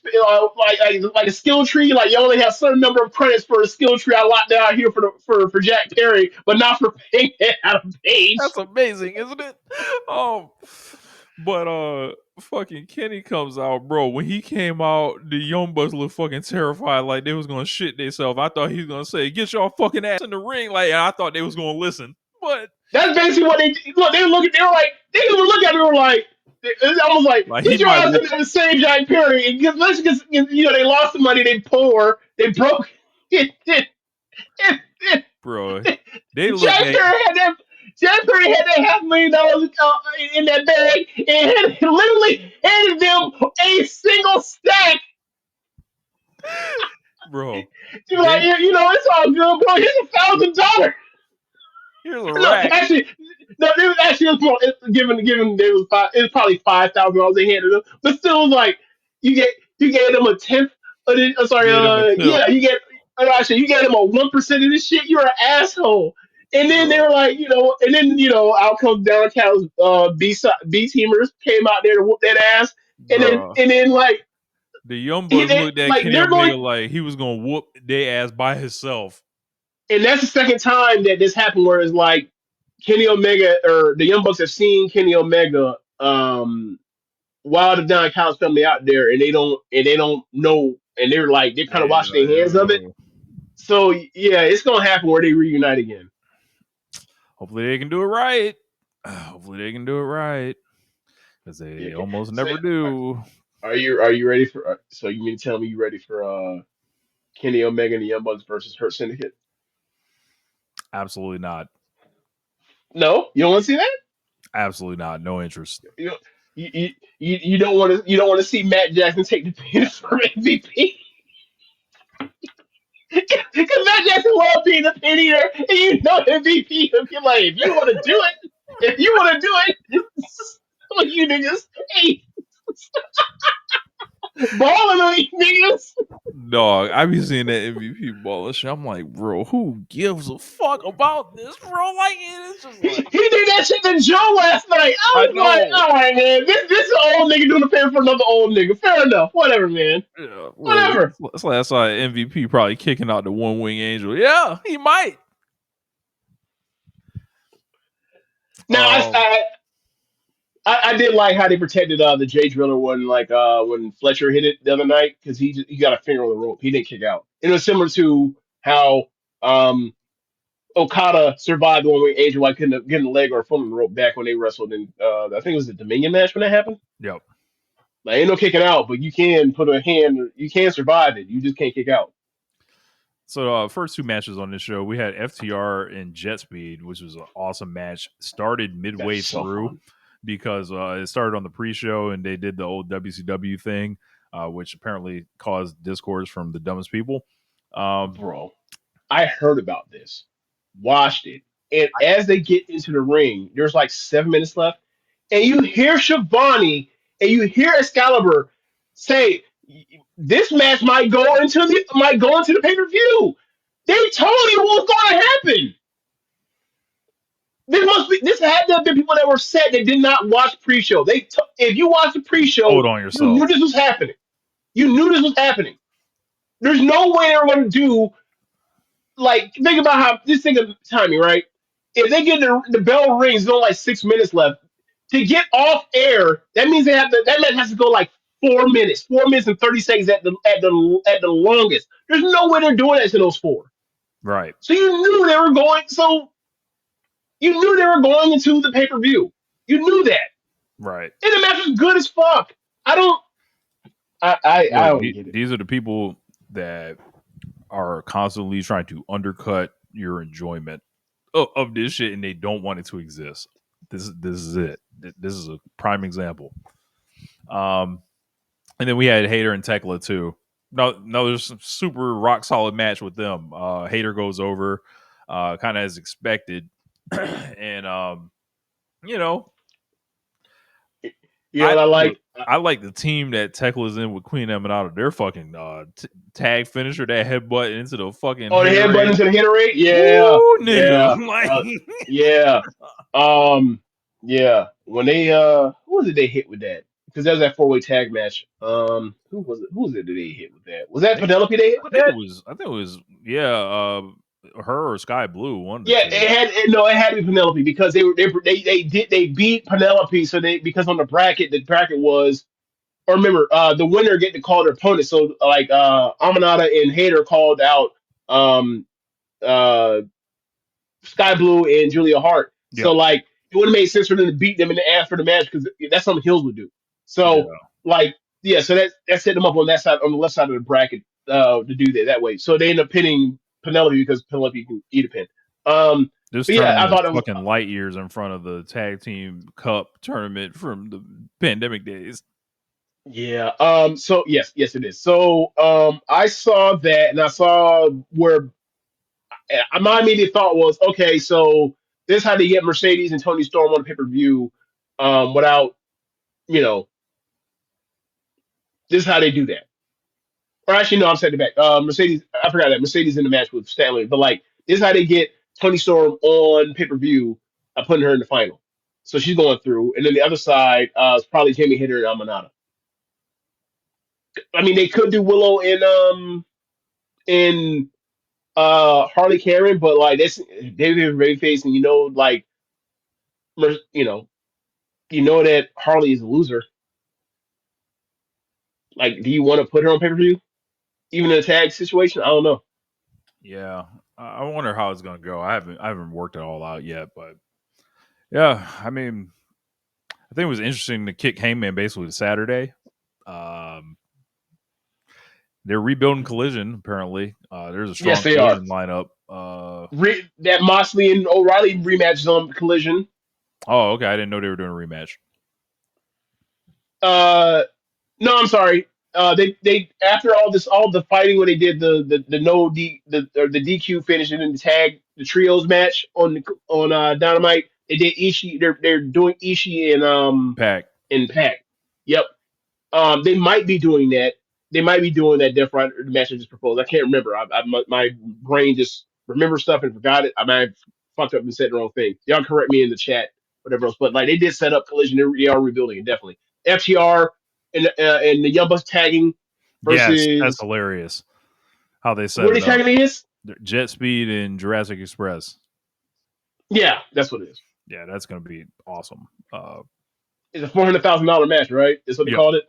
Like a skill tree. Like you only have a certain number of credits for a skill tree. I locked down here for Jack Perry, but not for paying out of page. that's amazing, isn't it? Um, but fucking Kenny comes out, bro. When he came out, the Young Bucks looked fucking terrified, like they was gonna shit themselves. I thought he was gonna say, "Get your fucking ass in the ring," like, and I thought they was gonna listen, but That's basically what they look. They were looking. They were like they were looking at me. They were like. It's almost like like he get your might ass in whoop, there and save Jack Perry. And let's just they lost the money. They poor. They broke. bro. They looked Jack at Perry had that. Jack Perry had that $500,000 in that bag and had literally handed them a single stack. bro. He was like, They it's all good, bro. Here's $1,000. here's a No, rack, actually, no, it was actually it was more, given there was it was probably $5,000 they handed them, but still, it was like you gave them a tenth. Sorry, get him a tip, yeah, you gave them a 1% of this shit. You're an asshole. And then they bro, were like, and then out comes downtown B teamers came out there to whoop that ass, and then bro. and then like The Young Bucks looked at like Kenny they're going, Omega like he was gonna whoop their ass by himself. and that's the second time that this happened where it's like Kenny Omega or the Young Bucks have seen Kenny Omega while the Don Callis family out there, and they don't know, and they're kind of Yeah, washing their hands of it. So yeah, it's gonna happen where they reunite again. hopefully they can do it right. Hopefully they can do it right because Yeah, they okay. almost So never do. are you ready for? So you mean to tell me you ready for Kenny Omega and the Young Bucks versus Hurt Syndicate? Absolutely not. No, you don't want to see that. Absolutely not. No interest. You don't- you don't want to see Matt Jackson take the pin from MVP because Matt Jackson loves being the pin eater, and MVP. If you're like, if you want to do it, if you want to do it, some of you niggas, hey, balling on these niggas. Dog, I be seeing that MVP ball and shit. I'm like, bro, who gives a fuck about this, bro? Like, it's just He like, did that shit to Joe last night. I I was like, know. all right, man, this is an old nigga doing a favor for another old nigga. Fair enough. Whatever, man. Yeah, look, Whatever. that's why I saw MVP probably kicking out the one wing angel. Yeah, he might. Now, Um, I did like how they protected the Jay Driller one, like when Fletcher hit it the other night, because he got a finger on the rope. He didn't kick out. It was similar to how Okada survived the one where Angel White couldn't get a leg or a foot on the rope back when they wrestled in I think it was the Dominion match when that happened. yep. Like ain't no kicking out, but you can put a hand. You can survive it. You just can't kick out. So first two matches on this show, we had FTR and Jet Speed, which was an awesome match. Started That's midway so through fun, because it started on the pre-show and they did the old WCW thing, which apparently caused discourse from the dumbest people. Um, bro. I heard about this, watched it, and as they get into the ring, there's like 7 minutes left, and you hear Shivani and you hear Excalibur say, "This match might go into the pay per view." They told you what was going to happen. This had to have been people that were set that did not watch pre-show. If you watched the pre-show, hold on you knew yourself. this was happening. You knew this was happening. There's no way they're going to do like think about how just think of timing, right? If they get the bell rings, there's only like 6 minutes left. To get off air, that means that match has to go like 4 minutes, 4 minutes and 30 seconds at the longest. There's no way they're doing that to those four. Right, So you knew they were going. So you knew they were going into the pay per view. You knew that, right. and the match was good as fuck. I don't. I Look, don't get it. these are the people that are constantly trying to undercut your enjoyment of this shit, and they don't want it to exist. This is it. This is a prime example. Um, and then we had Hater and Tekla too. No, there's a super rock solid match with them. Hater goes over, kind of as expected, and you know, You know I what I look, like? I like the team that Tekla's in with Queen Eminata. Their fucking tag finisher, that headbutt into the fucking Oh, the hater. headbutt into the hitter rate? Yeah, Woo, yeah, nigga! Like, yeah. Yeah. When they who was it they hit with that? Because that was that four-way tag match. Who was it? Who was it that they hit with that? Was I that think, Penelope they hit I with think it that? was, I think it was, yeah, her or Sky Blue, one of the Yeah, two. no, it had to be Penelope because they beat Penelope, so they because on the bracket was or remember the winner get to call their opponent. So like Amanada and Hater called out um uh Sky Blue and Julia Hart. So Yep. like it would have made sense for them to beat them and ask for the match because that's something Hills would do. So Yeah. like yeah, so that set them up on that side on the left side of the bracket to do that way. So they end up pinning Penelope because Penelope can eat a pin. Um, This but yeah, I tournament is thought it was fucking light years in front of the tag team cup tournament from the pandemic days. yeah. So yes, it is. So I saw that and I saw where my immediate thought was okay. So this is how they get Mercedes and Tony Storm on a pay per view without you know this is how they do that. Or actually, no, I'm setting it back. Mercedes, I forgot that Mercedes in the match with Stanley, but like this is how they get Tony Storm on pay per view, putting her in the final. So she's going through, and then the other side is probably Jamie Hitter and Amanada. I mean, they could do Willow in Harley Karen, but like this David Babyface, and like you know that Harley is a loser. Like, do you want to put her on pay per view, even in a tag situation? I don't know. Yeah. I wonder how it's gonna go. I haven't worked it all out yet, but yeah, I mean, I think it was interesting to kick Hangman basically to Saturday. Um, they're rebuilding Collision apparently. There's a Yes, strong they are. Collision lineup. That Moxley and O'Reilly rematch is on Collision. Oh, okay. I didn't know they were doing a rematch. Uh, no, I'm sorry. They after all the fighting when they did the no D the DQ finish and then the tag the trios match on Dynamite. They did Ishii. They're doing Ishii Pack. and Pac. Yep. They might be doing that. They might be doing that Death Rider match I just proposed. I can't remember. My brain just remembered stuff and forgot it. I might have fucked up and said the wrong thing. Y'all correct me in the chat, whatever else. But like they did set up Collision. They are rebuilding it definitely. FTR and the Young Bucks tagging Yes, that's versus hilarious. How they set what are it they up. tagging against? Jet Speed and Jurassic Express. Yeah, that's what it is. Yeah, that's gonna be awesome. It's a $400,000 match, right? That's what they Yep. called it.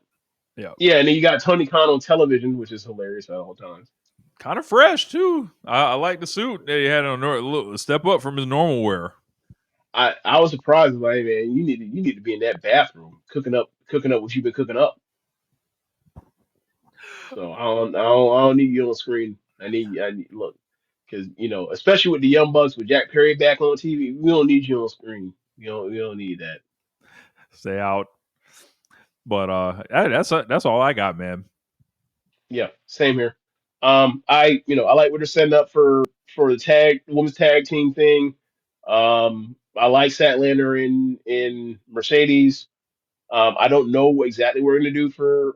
Yep. Yeah, and then you got Tony Khan on television, which is hilarious at all times. Kind of fresh too. I like the suit that he had on. A little step up from his normal wear. I was surprised. Like, hey, man, you need to be in that bathroom cooking up what you've been cooking up. So I don't need you on screen. I need look, because especially with the Young Bucks with Jack Perry back on TV, we don't need you on screen. We don't need that. Stay out. But that's all I got, man. Yeah, same here. I like what they're setting up for the women's tag team thing. I like Statlander in Mercedes. I don't know exactly what we're gonna do for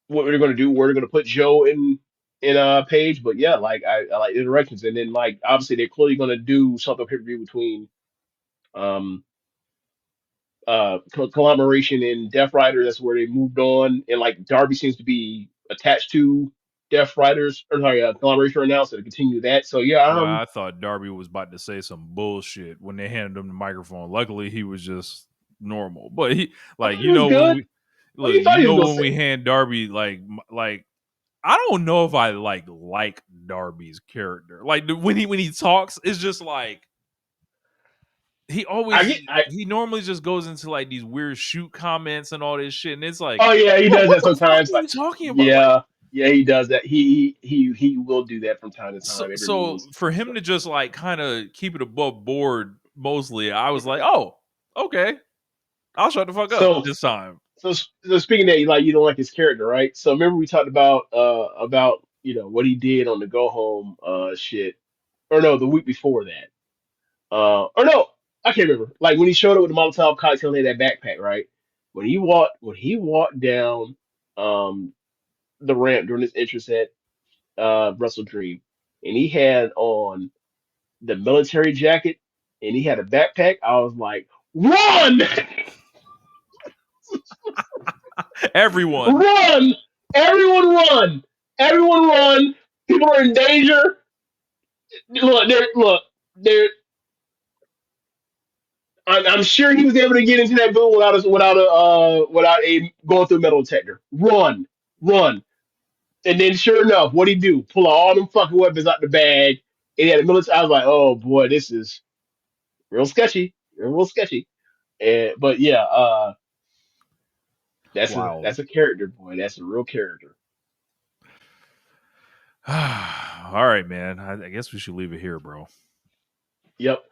what we're gonna do. Where we're gonna put Joe in Page, but yeah, like I like the directions, and then like obviously they're clearly gonna do something pay per view between um collaboration in Death Rider. That's where they moved on, and like Darby seems to be attached to Death Riders or sorry, collaboration right now, so to continue that. So yeah, Well, I thought Darby was about to say some bullshit when they handed him the microphone. Luckily, he was just normal. But he, I like, thought he was when good. we What do you look, thought he was gonna when we say? hand Darby like I don't know if I like Darby's character. Like when he talks, it's just like I get. I he normally just goes into like these weird shoot comments and all this shit, and it's like, Oh yeah, he bro, does what that the fuck sometimes. are Like you talking about? Like, yeah, yeah, he does that. He will do that from time to time. Every so meetings. for him to just like kind of keep it above board, mostly, I was like, oh, okay, I'll shut the fuck up So this time. so speaking of that, you don't like his character, right? So remember we talked about what he did on the go home shit, or no, the week before that. Or no, I can't remember. Like when he showed up with the Molotov cocktail in that backpack, right? When he walked down um the ramp during his entrance at Wrestledream, and he had on the military jacket and he had a backpack, I was like, run, Everyone, run, everyone run, everyone run. People are in danger. Look, there. I'm sure he was able to get into that building without a going through a metal detector. Run, run, and then sure enough, what would he do? Pull all them fucking weapons out the bag. And he had a military. I was like, oh boy, this is real sketchy, real sketchy. But yeah, wild. that's a character, boy. That's a real character. All right, man. I guess we should leave it here, bro. Yep.